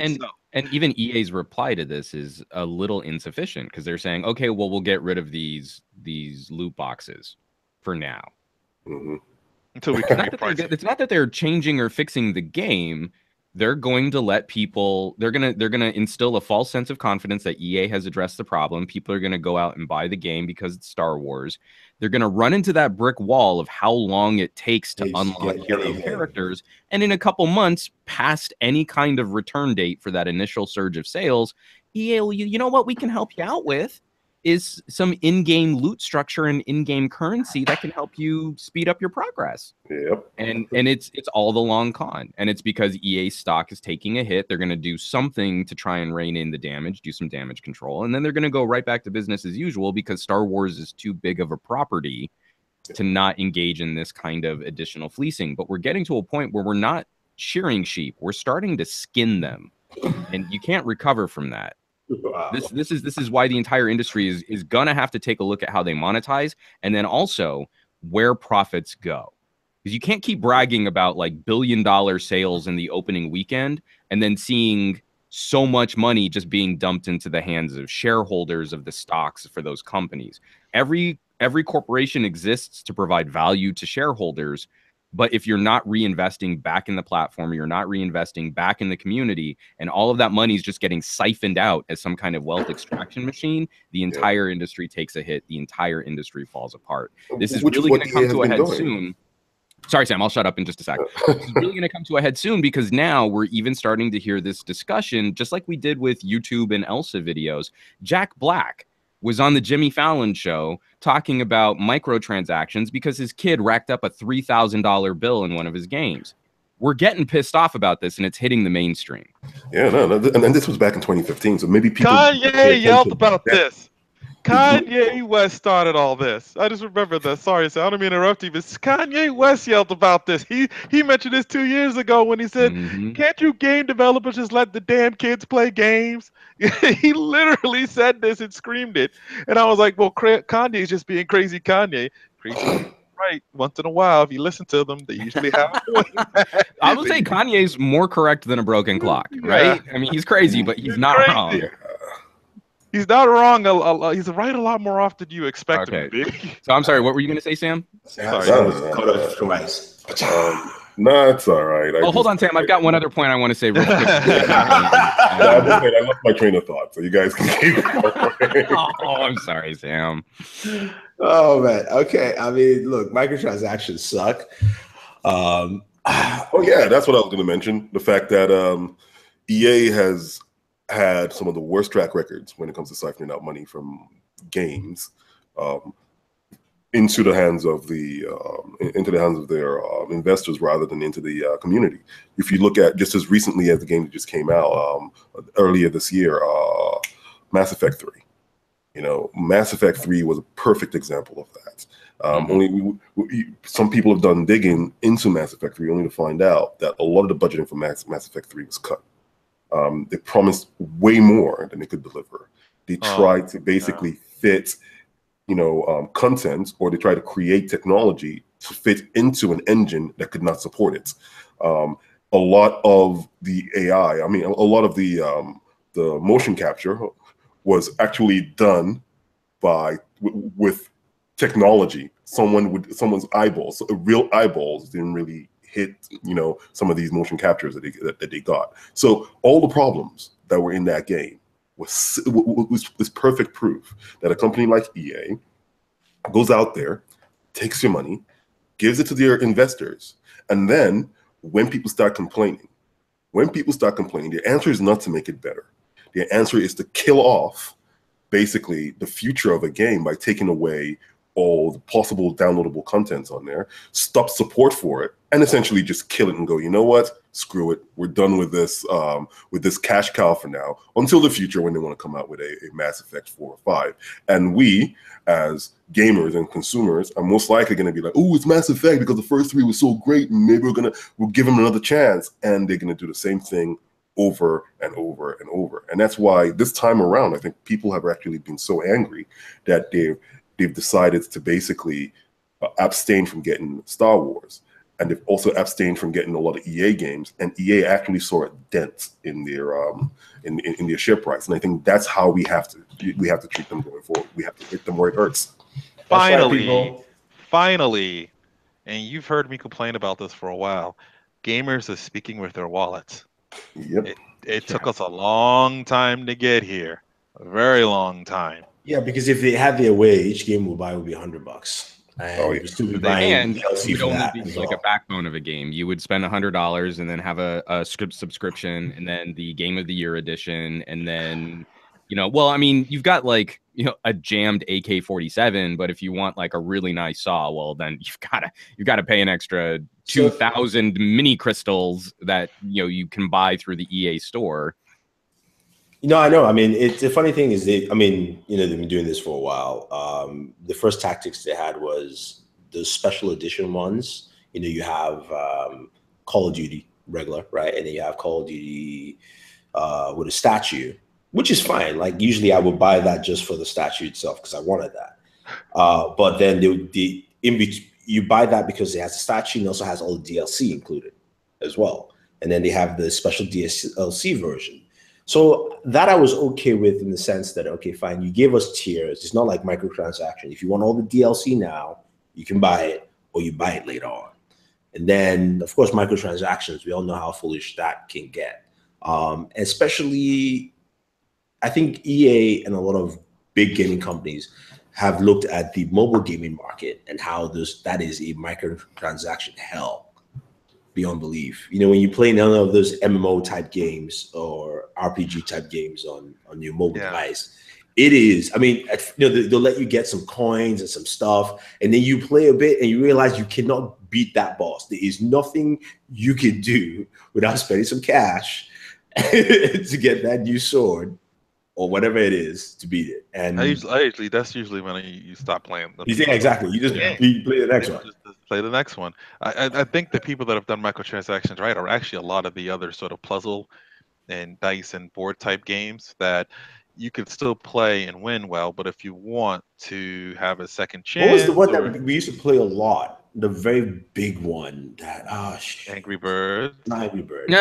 and even EA's reply to this is a little insufficient, because they're saying, okay, well, we'll get rid of these loot boxes for now. Until we can it's not that they're changing or fixing the game. They're going to let people, they're gonna instill a false sense of confidence that EA has addressed the problem. People are gonna go out and buy the game because it's Star Wars. They're gonna run into that brick wall of how long it takes to unlock hero characters, and in a couple months, past any kind of return date for that initial surge of sales, EA will, you know what we can help you out with is some in-game loot structure and in-game currency that can help you speed up your progress. Yep. And it's all the long con. And it's because EA stock is taking a hit. They're going to do something to try and rein in the damage, do some damage control. And then they're going to go right back to business as usual because Star Wars is too big of a property to not engage in this kind of additional fleecing. But we're getting to a point where we're not shearing sheep. We're starting to skin them. And you can't recover from that. Wow. This is why the entire industry is gonna have to take a look at how they monetize, and then also where profits go, because you can't keep bragging about like billion-dollar sales in the opening weekend and then seeing so much money just being dumped into the hands of shareholders of the stocks for those companies. Every corporation exists to provide value to shareholders. But if you're not reinvesting back in the platform, you're not reinvesting back in the community, and all of that money is just getting siphoned out as some kind of wealth extraction machine, the entire industry takes a hit. The entire industry falls apart. This is really going to come to a head soon. Sorry, Sam, I'll shut up in just a sec. This is really going to come to a head soon because now we're even starting to hear this discussion, just like we did with YouTube and Elsa videos. Jack Black, was on the Jimmy Fallon show talking about microtransactions because his kid racked up a $3,000 bill in one of his games. We're getting pissed off about this, and it's hitting the mainstream. Yeah, no, and this was back in 2015, so maybe people. Kanye yelled about this. Kanye West started all this. I just remember that. Sorry, so I don't mean to interrupt you, but Kanye West yelled about this. He mentioned this 2 years ago when he said, "Can't you game developers just let the damn kids play games?" He literally said this and screamed it, and I was like, "Well, Kanye's just being crazy, Kanye. Crazy." Right, once in a while, if you listen to them, they usually have a point. I would say Kanye's more correct than a broken clock, right? I mean, he's crazy, but he's not wrong. He's not wrong. He's right a lot more often than you expect him to be. So I'm sorry, what were you going to say, Sam? Sorry. No, it's all right. Hold on, Sam. I've got one other point I want to say real quick. I lost my train of thought, so you guys can keep going. Oh, I'm sorry, Sam. Oh, man. Okay. I mean, look, microtransactions suck. Oh, yeah, that's what I was going to mention. The fact that EA has had some of the worst track records when it comes to siphoning out money from games into the hands of their investors rather than into the community. If you look at just as recently as the game that just came out earlier this year, Mass Effect 3. You know, Mass Effect 3 was a perfect example of that. Some people have done digging into Mass Effect 3 only to find out that a lot of the budgeting for Mass Effect 3 was cut. They promised way more than they could deliver. They tried to basically fit, content, or they tried to create technology to fit into an engine that could not support it. A lot of the AI, a lot of the motion capture was actually done with technology. Someone's eyeballs, so real eyeballs didn't really hit, some of these motion captures that they got. So all the problems that were in that game was perfect proof that a company like EA goes out there, takes your money, gives it to their investors, and then when people start complaining, the answer is not to make it better. The answer is to kill off basically the future of a game by taking away all the possible downloadable contents on there, stop support for it, and essentially just kill it and go, you know what? Screw it. We're done with this cash cow for now, until the future when they want to come out with a Mass Effect 4 or 5. And we, as gamers and consumers, are most likely going to be like, oh, it's Mass Effect because the first 3 was so great, and maybe we'll give them another chance. And they're going to do the same thing over and over and over. And that's why this time around, I think people have actually been so angry that they've decided to basically abstain from getting Star Wars. And they've also abstained from getting a lot of EA games, and EA actually saw a dent in their in their share price. And I think that's how we have to treat them going forward. We have to hit them where it hurts. Finally, and you've heard me complain about this for a while, gamers are speaking with their wallets. Yep. It took us a long time to get here, a very long time. Yeah, because if they had their way, each game we'll buy would be $100. And it would only be like a backbone of a game. You would spend $100 and then have a subscription, and then the Game of the Year edition, and then you've got a jammed AK-47, but if you want like a really nice saw, well then you've got to pay an extra 2,000 mini crystals that you can buy through the EA store. I know. I mean, it's the funny thing is they've been doing this for a while. The first tactics they had was the special edition ones. You have Call of Duty regular, right? And then you have Call of Duty with a statue, which is fine. Like usually I would buy that just for the statue itself because I wanted that. But then you buy that because it has a statue and also has all the DLC included as well. And then they have the special DLC version. So that I was okay with in the sense that, okay, fine, you gave us tiers. It's not like microtransaction. If you want all the DLC now, you can buy it or you buy it later on. And then, of course, microtransactions, we all know how foolish that can get. Especially, I think EA and a lot of big gaming companies have looked at the mobile gaming market and how that is a microtransaction hell. Beyond belief. When you play none of those MMO type games or RPG type games on your mobile device, It is. I mean, they'll let you get some coins and some stuff, and then you play a bit and you realize you cannot beat that boss. There is nothing you can do without spending some cash to get that new sword or whatever it is to beat it. And that's usually when you stop playing. Yeah, exactly. You just play the next one. Just play the next one. I think the people that have done microtransactions right are actually a lot of the other sort of puzzle and dice and board type games that you could still play and win well, but if you want to have a second chance, what was the one that we used to play a lot? The very big one that Angry Birds. Not Angry Birds.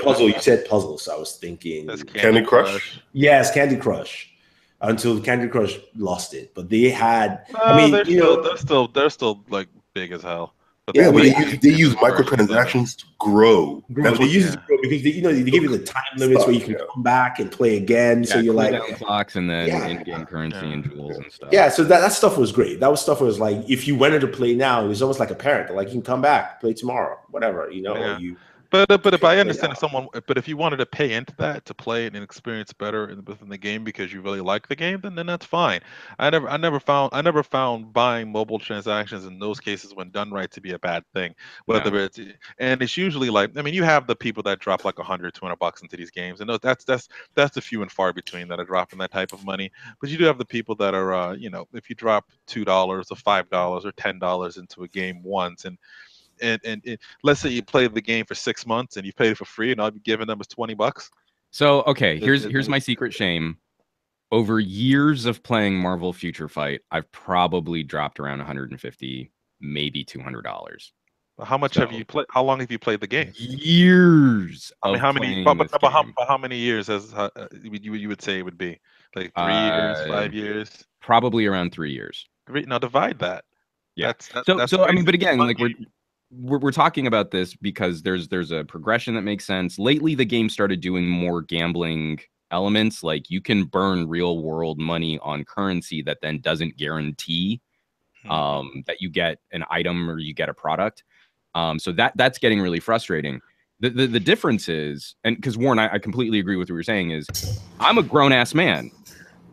Puzzle. You said puzzle, so I was thinking Candy Crush. Yes, Candy Crush. Until Candy Crush lost it, but they had. They're still like big as hell. But yeah, but they use microtransactions to grow. They use it to grow because they give you the time limits where you can come back and play again. So you're like clocks and then in-game currency and jewels and stuff. Yeah, so that stuff was great. That was stuff was like if you wanted to play now, it was almost like a parent. They're like, you can come back, play tomorrow, whatever, or you. But if I understand but if you wanted to pay into that to play it and experience better within the game because you really like the game, then that's fine. I never found buying mobile transactions in those cases when done right to be a bad thing. It's usually like, I mean, you have the people that drop like $100, $200 into these games, and that's the few and far between that are dropping that type of money. But you do have the people that are if you drop $2 or $5 or $10 into a game once and let's say you play the game for 6 months and you paid it for free, and all you're giving them is $20. So okay, here's my secret shame. Over years of playing Marvel Future Fight, I've probably dropped around $150, maybe $200. How much have you played? How long have you played the game? Years. I mean, how many? How many years you would say it would be? Like 3 years, 5 years? Probably around 3 years. Now divide that. Yeah. So I mean, but again, like we're talking about this because there's a progression that makes sense. Lately, the game started doing more gambling elements, like you can burn real world money on currency that then doesn't guarantee that you get an item or you get a product. So that's getting really frustrating. The difference is, and because Warren, I completely agree with what you're saying, is I'm a grown ass man.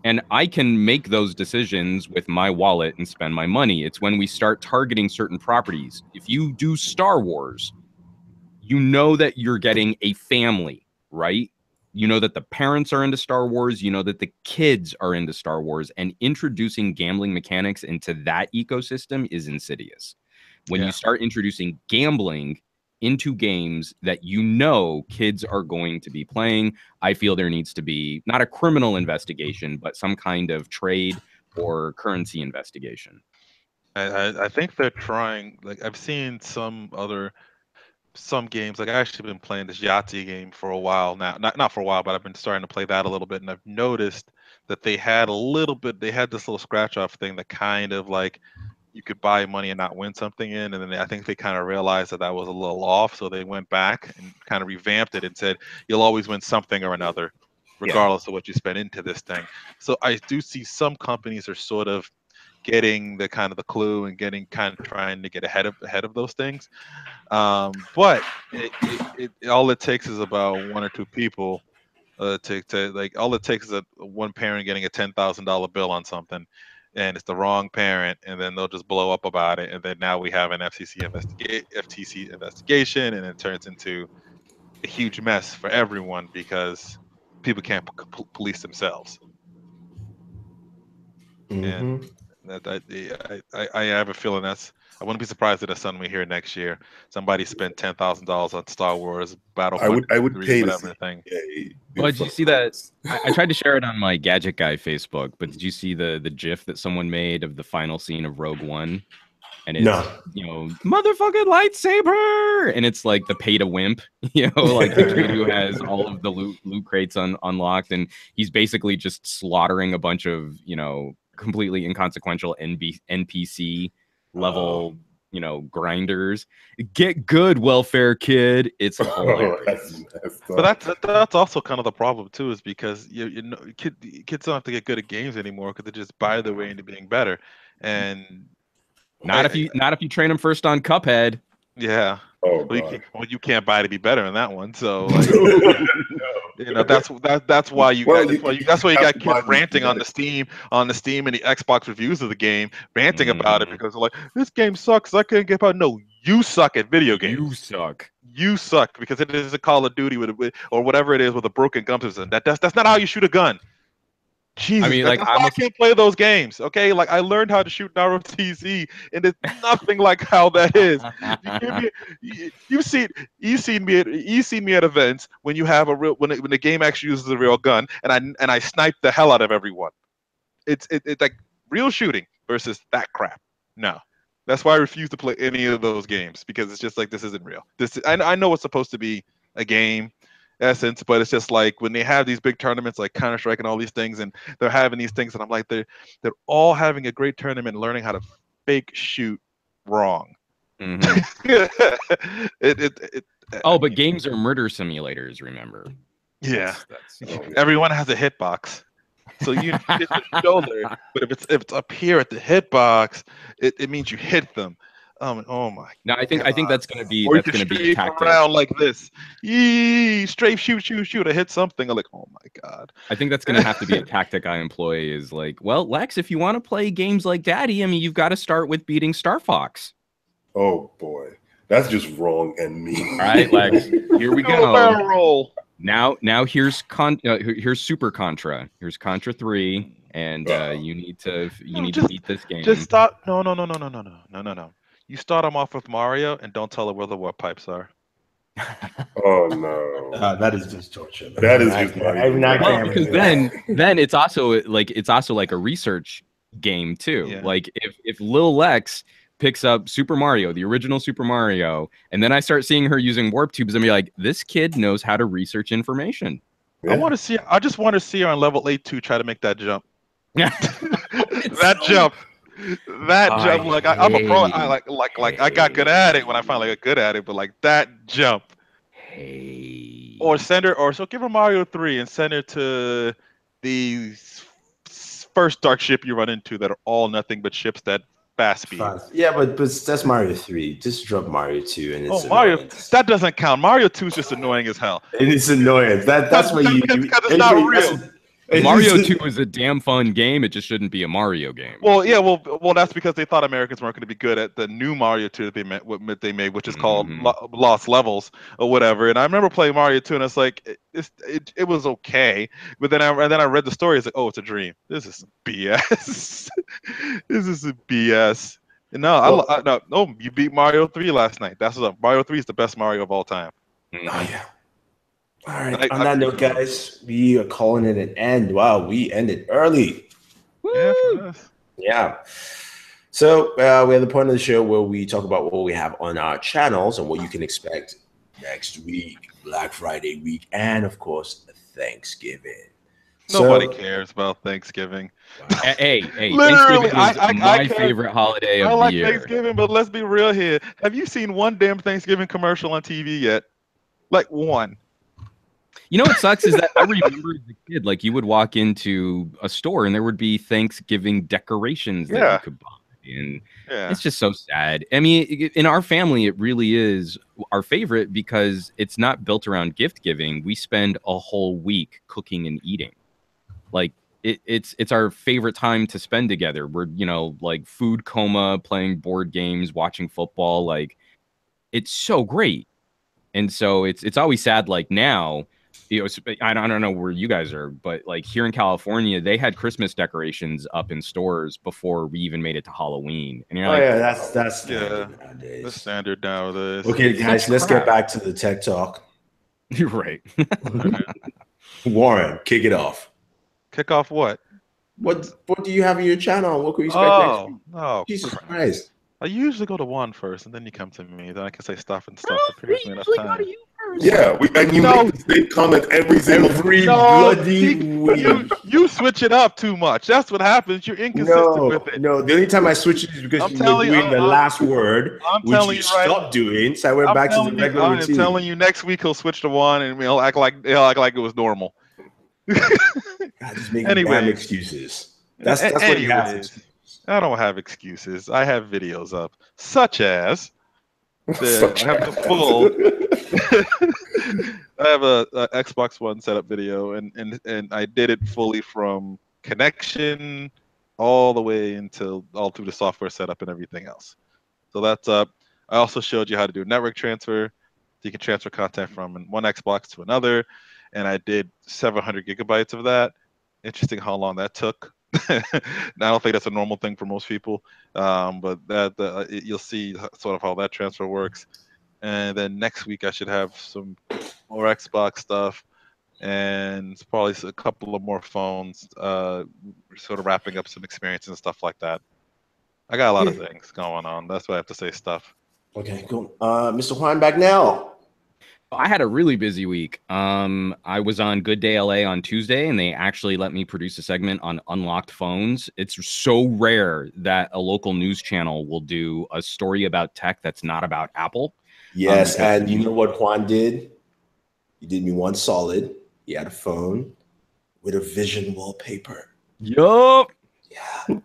And I can make those decisions with my wallet and spend my money. It's when we start targeting certain properties. If you do Star Wars, you know that you're getting a family, right? You know that the parents are into Star Wars. You know that the kids are into Star Wars. And introducing gambling mechanics into that ecosystem is insidious. When you start introducing gambling into games that kids are going to be playing, I feel there needs to be not a criminal investigation, but some kind of trade or currency investigation. I think they're trying. Like I've seen some games. Like I actually been playing this Yahtzee game for a while now. Not for a while, but I've been starting to play that a little bit, and I've noticed that they had this little scratch off thing that kind of like you could buy money and not win something in, and then I think they kind of realized that was a little off, so they went back and kind of revamped it and said you'll always win something or another regardless of what you spend into this thing. So I do see some companies are sort of getting the kind of the clue and trying to get ahead of those things, but all it takes is about one or two people to like, all it takes is one parent getting a $10,000 bill on something, and it's the wrong parent, and then they'll just blow up about it, and then now we have an FTC investigation, and it turns into a huge mess for everyone because people can't police themselves. And I have a feeling I wouldn't be surprised if that's something we hear next year. Somebody spent $10,000 on Star Wars Battlefront. I would pay whatever thing. Well, did you see that? I tried to share it on my Gadget Guy Facebook, but did you see the GIF that someone made of the final scene of Rogue One? And it's motherfucking lightsaber, and it's like the pay to wimp, like the kid who has all of the loot crates unlocked, and he's basically just slaughtering a bunch of completely inconsequential NPC level grinders. Get good, welfare kid. It's hilarious. But that's also kind of the problem too, is because kids don't have to get good at games anymore because they just buy their way into being better. And not if you train them first on Cuphead. Yeah. You can't buy to be better in that one. So You know, that's why you Well, got that's why you have got to buy kids them ranting on together. the Steam and the Xbox reviews of the game, ranting about it Mhm. because they're like, this game sucks. I can't get out. No, you suck at video games. You suck. You suck because it is a Call of Duty or whatever it is with a broken gun system. That's not how you shoot a gun. Jesus, I mean, that's like, why I can't play those games. Okay, like I learned how to shoot Naruto TZ, and it's nothing like how that is. You give me, you've seen me at events when you have a real when the game actually uses a real gun, and I snipe the hell out of everyone. It's like real shooting versus that crap. No, that's why I refuse to play any of those games because it's just like this isn't real. I know it's supposed to be a game essence, but it's just like when they have these big tournaments like Counter-Strike and all these things, and they're having these things, and I'm like, they're all having a great tournament, learning how to fake shoot wrong. Mhm. it, Oh, but games are murder simulators. Remember? yeah. That's Everyone has a hitbox, so you hit the shoulder, but if it's up here at the hitbox, it means you hit them. Oh my. No, I think that's gonna be Or you that's can gonna be a strafe tactic. around like this. Yee, strafe, shoot. I hit something. I'm like, oh my god. I think that's gonna have to be a tactic I employ. Is like, well, Lex, if you want to play games like Daddy, I mean, you've got to start with beating Star Fox. Oh boy, that's just wrong and mean. All right, Lex. Here we Do a barrel go. roll. Now here's here's Super Contra. Here's Contra 3, and you need to beat this game. Just start. No. You start them off with Mario and don't tell her where the warp pipes are. Oh no, That is just torture. Man. that is just not even not right. Well, because then it's also like a research game too. Yeah. Like if Lil Lex picks up Super Mario, the original Super Mario, and then I start seeing her using warp tubes, and be like, this kid knows how to research information. Yeah. I just want to see her on level 8-2 try to make that jump. That jump. Like I'm a pro. I got good at it when I finally got good at it, but like that jump. Hey. Or send her, or so give her Mario 3 and send her to the first dark ship you run into that are all nothing but ships that fast speed. Yeah, but that's Mario 3. Just drop Mario 2 and it's Mario, annoyance. that doesn't count. Mario 2 is just annoying as hell. And it's annoyance. That's what you because it's not real. Mario 2 is a damn fun game. It just shouldn't be a Mario game. Well, yeah, well, that's because they thought Americans weren't going to be good at the new Mario 2 that they made, which is called Lost Levels or whatever. And I remember playing Mario 2, and it's like it was okay, but then I read the story. It's like, oh, it's a dream. This is BS. This is BS. No, no, you beat Mario 3 last night. That's what Mario 3 is the best Mario of all time. Oh yeah. All right. On that note, guys, we are calling it an end. Wow, we ended early. Yeah, for us. Yeah. So we have the point of the show where we talk about what we have on our channels and what you can expect next week, Black Friday week, and of course, Thanksgiving. Nobody cares about Thanksgiving. Wow. Hey, Literally, Thanksgiving is my favorite holiday of the year. I like Thanksgiving, but let's be real here. Have you seen one damn Thanksgiving commercial on TV yet? Like one. You know what sucks is that I remember as a kid, like you would walk into a store and there would be Thanksgiving decorations that you could buy. And it's just so sad. I mean, in our family, it really is our favorite because it's not built around gift giving. We spend a whole week cooking and eating. Like it's our favorite time to spend together. We're, like food coma, playing board games, watching football. Like it's so great. And so it's always sad. Like now, I don't know where you guys are, but like here in California, they had Christmas decorations up in stores before we even made it to Halloween. And you're that's nowadays. The standard nowadays. Okay, guys, let's get back to the tech talk. You're right. Warren, kick it off. Kick off what? What do you have on your channel? What can we expect next week? Oh, Jesus Christ. I usually go to Juan first, and then you come to me. Then I can say stuff and stuff. We usually go to you first. Yeah, and you make the same comment every single bloody week. You switch it up too much. That's what happens. You're inconsistent with it. No, the only time I switch it is because you were doing the last word, which you stopped doing. So I went back to the regular routine. I'm telling you, next week he'll switch to Juan, and he'll act like it was normal. God, just making damn excuses. That's what he has. I don't have excuses. I have videos up, such as I have the I have a Xbox One setup video, and I did it fully from connection all the way until all through the software setup and everything else. So that's up. I also showed you how to do network transfer. So you can transfer content from one Xbox to another, and I did 700 gigabytes of that. Interesting how long that took. I don't think that's a normal thing for most people, but you'll see sort of how that transfer works. And then next week I should have some more Xbox stuff, and probably a couple of more phones, sort of wrapping up some experience and stuff like that. I got a lot of things going on. That's why I have to say stuff. Okay, cool. Mr. Juan back now. I had a really busy week. I was on Good Day LA on Tuesday, and they actually let me produce a segment on unlocked phones. It's so rare that a local news channel will do a story about tech that's not about Apple. Yes, and you know what Juan did? He did me one solid. He had a phone with a Vision wallpaper. Yup. Yeah.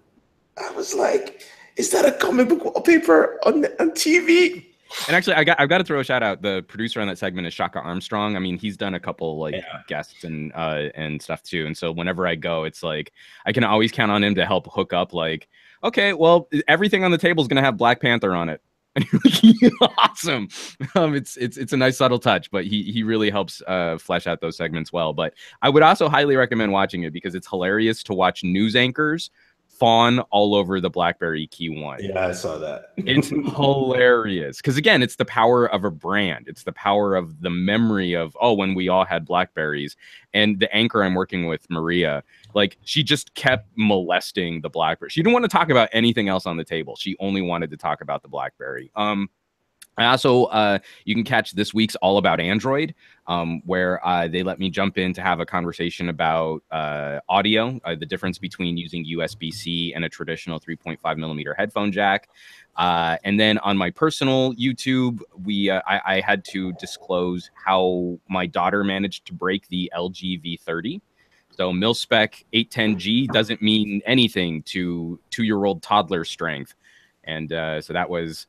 I was like, is that a comic book wallpaper on TV? And actually, I've got to throw a shout out. The producer on that segment is Shaka Armstrong. I mean, he's done a couple guests and stuff too. And so whenever I go, it's like I can always count on him to help hook up. Like, okay, well, everything on the table is going to have Black Panther on it. And awesome. It's a nice subtle touch, but he really helps flesh out those segments well. But I would also highly recommend watching it because it's hilarious to watch news anchors fawn all over the BlackBerry Key 1. Yeah, I saw that. It's hilarious because again, it's the power of a brand. It's the power of the memory of when we all had Blackberries. And the anchor I'm working with, Maria, like she just kept molesting the BlackBerry. She didn't want to talk about anything else on the table. She only wanted to talk about the BlackBerry. I also, you can catch this week's All About Android, where they let me jump in to have a conversation about audio, the difference between using USB-C and a traditional 3.5 millimeter headphone jack. And then on my personal YouTube, I had to disclose how my daughter managed to break the LG V30. So mil-spec 810G doesn't mean anything to 2-year-old toddler strength. And so that was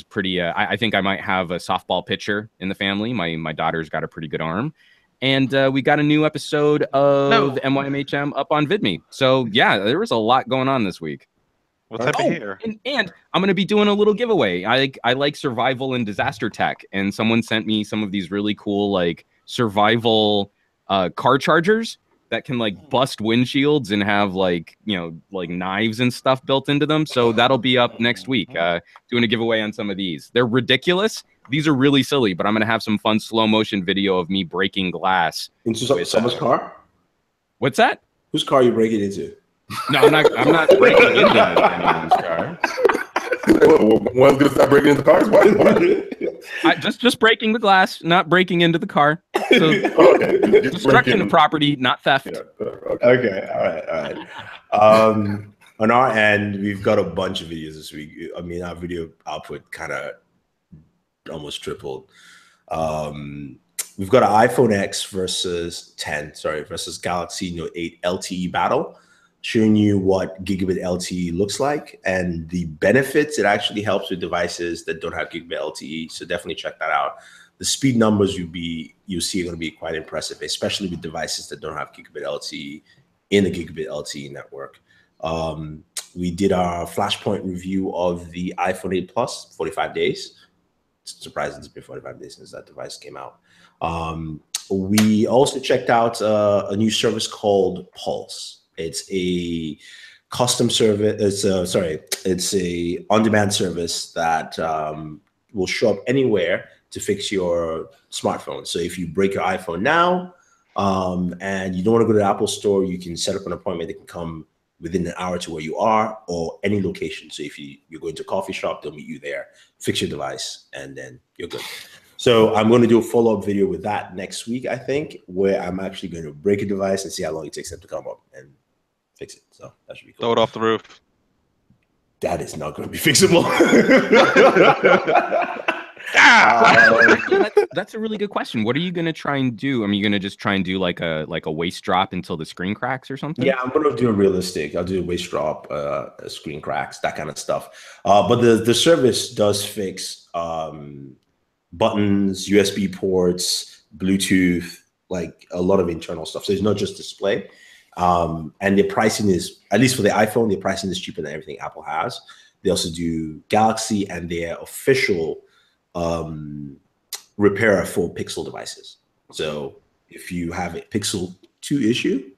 pretty, I think I might have a softball pitcher in the family. My daughter's got a pretty good arm. And we got a new episode of MYMHM up on VidMe. So yeah, there was a lot going on this week. What type of hair? And I'm going to be doing a little giveaway. I like survival and disaster tech. And someone sent me some of these really cool like survival car chargers that can like bust windshields and have like, like knives and stuff built into them. So that'll be up next week, doing a giveaway on some of these. They're ridiculous. These are really silly, but I'm going to have some fun slow motion video of me breaking glass. Into someone's car? What's that? Whose car are you breaking into? No, I'm not breaking into anyone's car. One's gonna start breaking into cars. Just breaking the glass, not breaking into the car. So destruction of property, not theft. Yeah, okay, all right. On our end, we've got a bunch of videos this week. I mean, our video output kind of almost tripled. We've got an iPhone X versus Galaxy Note 8 LTE battle, showing you what gigabit LTE looks like and the benefits. It actually helps with devices that don't have gigabit LTE. So definitely check that out. The speed numbers you'll see are going to be quite impressive, especially with devices that don't have gigabit LTE in the gigabit LTE network. We did our flashpoint review of the iPhone 8 Plus, 45 days. It's surprising it's been 45 days since that device came out. We also checked out a new service called Pulse. It's a custom service. It's a on-demand service that will show up anywhere to fix your smartphone. So if you break your iPhone now and you don't want to go to the Apple store, you can set up an appointment that can come within an hour to where you are or any location. So if you're going to a coffee shop, they'll meet you there, fix your device, and then you're good. So I'm going to do a follow-up video with that next week, I think, where I'm actually going to break a device and see how long it takes them to come up and fix it. So that should be cool. Throw it off the roof. That is not going to be fixable. That's a really good question. What are you going to try and do? I mean, you're going to just try and do like a waist drop until the screen cracks or something? Yeah, I'm going to do a realistic. I'll do a waist drop, screen cracks, that kind of stuff. But the service does fix buttons, USB ports, Bluetooth, like a lot of internal stuff. So it's not just display. And the pricing is, at least for the iPhone, the pricing is cheaper than everything Apple has. They also do Galaxy and their official repairer for Pixel devices. So if you have a Pixel 2 issue,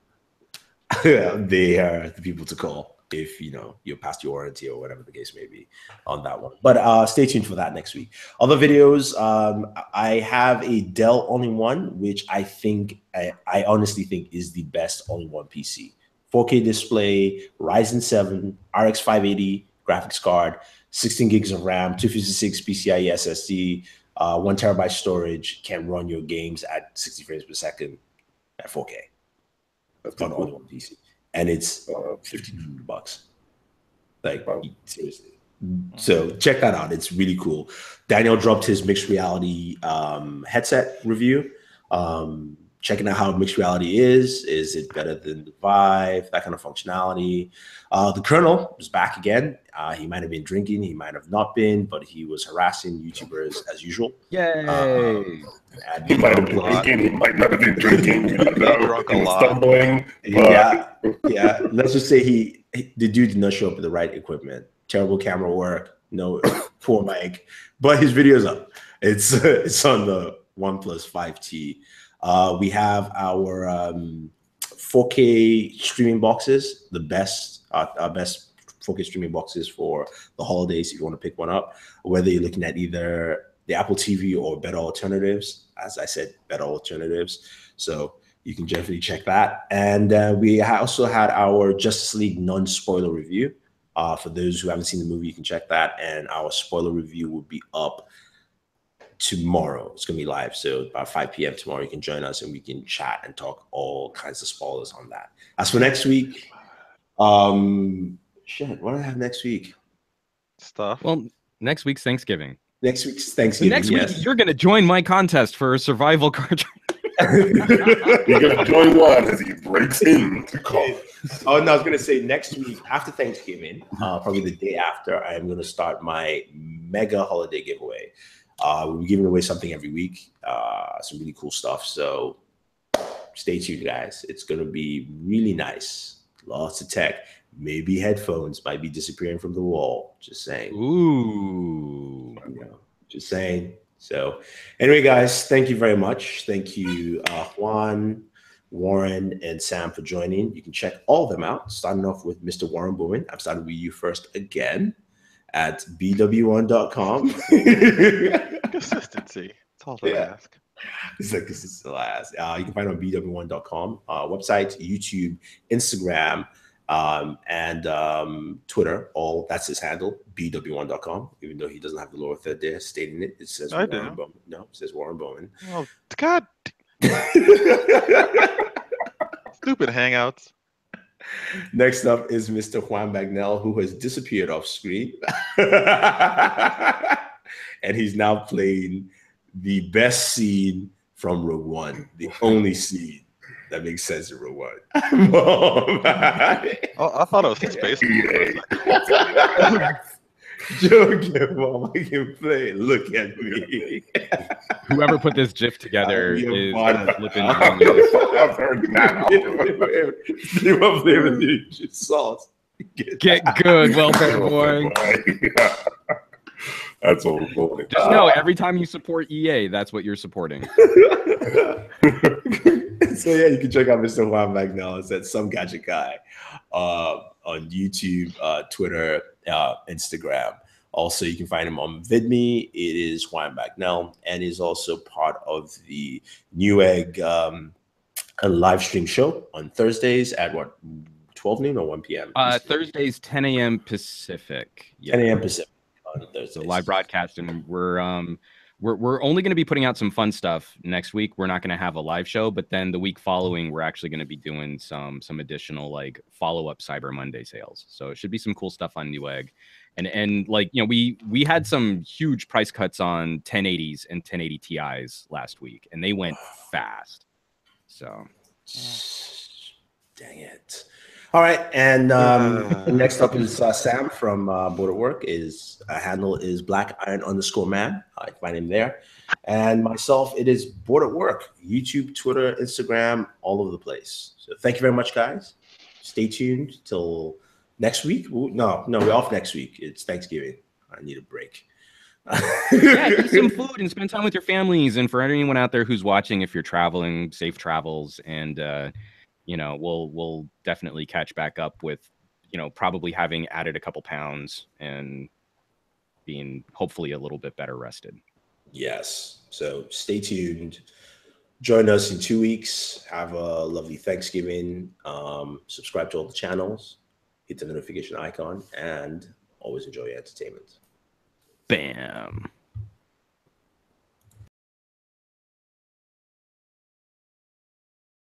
they are the people to call if you're past your warranty or whatever the case may be on that one. But stay tuned for that next week. Other videos, I have a Dell all-in-one, which I honestly think is the best all-in-one PC. 4K display, Ryzen 7, RX 580 graphics card, 16 gigs of RAM, 256 PCIe SSD, 1 terabyte storage, can run your games at 60 frames per second at 4K. That's on all-in-one PC. And it's $1,500. Like, seriously. So check that out. It's really cool. Daniel dropped his mixed reality headset review. Checking out how mixed reality is. Is it better than the Vive? That kind of functionality. The Colonel is back again. He might have been drinking. He might have not been, but he was harassing YouTubers as usual. Yay! He might have been drinking. He might not have been drinking. He drunk a lot. Stumbling. Yeah. Let's just say the dude did not show up with the right equipment. Terrible camera work. No, poor mic. But his video's up. It's on the OnePlus 5T. We have our 4K streaming boxes, the best, our best 4K streaming boxes for the holidays. If you want to pick one up, whether you're looking at either the Apple TV or better alternatives, as I said, better alternatives. So you can definitely check that. And we also had our Justice League non-spoiler review. For those who haven't seen the movie, you can check that. And our spoiler review will be up tomorrow. It's going to be live. So about 5 p.m. tomorrow, you can join us and we can chat and talk all kinds of spoilers on that. As for next week, what do I have next week? Stuff. Well, next week's Thanksgiving. Next week's Thanksgiving. Next week, you're going to join my contest for a survival card. You're going to join one as he breaks into call. Oh, no, I was going to say next week after Thanksgiving, probably the day after, I am going to start my mega holiday giveaway. We'll be giving away something every week, some really cool stuff. So stay tuned, guys. It's going to be really nice. Lots of tech. Maybe headphones might be disappearing from the wall. Just saying. Ooh. Just saying. So anyway, guys, thank you very much. Thank you, Juan, Warren, and Sam for joining. You can check all of them out. Starting off with Mr. Warren Bowman. I'm starting with you first again at bw1.com. Consistency. That's all I ask. It's like this is the last. You can find it on bw1.com website, YouTube, Instagram, and Twitter. All that's his handle, bw1.com. Even though he doesn't have the lower third there stating it, it says Warren Bowman. No, it says Warren Bowman. Oh God! Stupid Hangouts. Next up is Mr. Juan Bagnell, who has disappeared off screen, and he's now playing the best scene from Rogue One, the only scene that makes sense in Rogue One. Oh, I thought it was the space. Joking, Mom, I can play. Look at me. Whoever put this GIF together is flipping. I've heard that. You want flavor sauce? Get good, welfare boy. That's what we're going. Just know every time you support EA, that's what you're supporting. So yeah, you can check out Mr. Juan Bagnell. It's at Some Gadget Guy on YouTube, Twitter, Instagram. Also, you can find him on VidMe. It is Juan Bagnell, and he's also part of the Newegg a live stream show on Thursdays at 12 noon or 1 p.m. Thursdays 10 a.m. Pacific. 10 a.m. Pacific on Thursdays. So live broadcast, and we're only going to be putting out some fun stuff next week. We're not going to have a live show, but then the week following, we're actually going to be doing some additional like follow-up Cyber Monday sales. So it should be some cool stuff on Newegg. And like, we had some huge price cuts on 1080s and 1080 Ti's last week, and they went fast. So dang it. All right, and next up is Sam from Board at Work. His handle is _black_iron_man. I can find him there. And myself, it is Board at Work. YouTube, Twitter, Instagram, all over the place. So thank you very much, guys. Stay tuned till next week. No, we're off next week. It's Thanksgiving. I need a break. Yeah, eat some food and spend time with your families. And for anyone out there who's watching, if you're traveling, safe travels. And we'll definitely catch back up with, probably having added a couple pounds and being hopefully a little bit better rested. Yes. So stay tuned. Join us in 2 weeks. Have a lovely Thanksgiving. Subscribe to all the channels. Hit the notification icon and always enjoy your entertainment. Bam.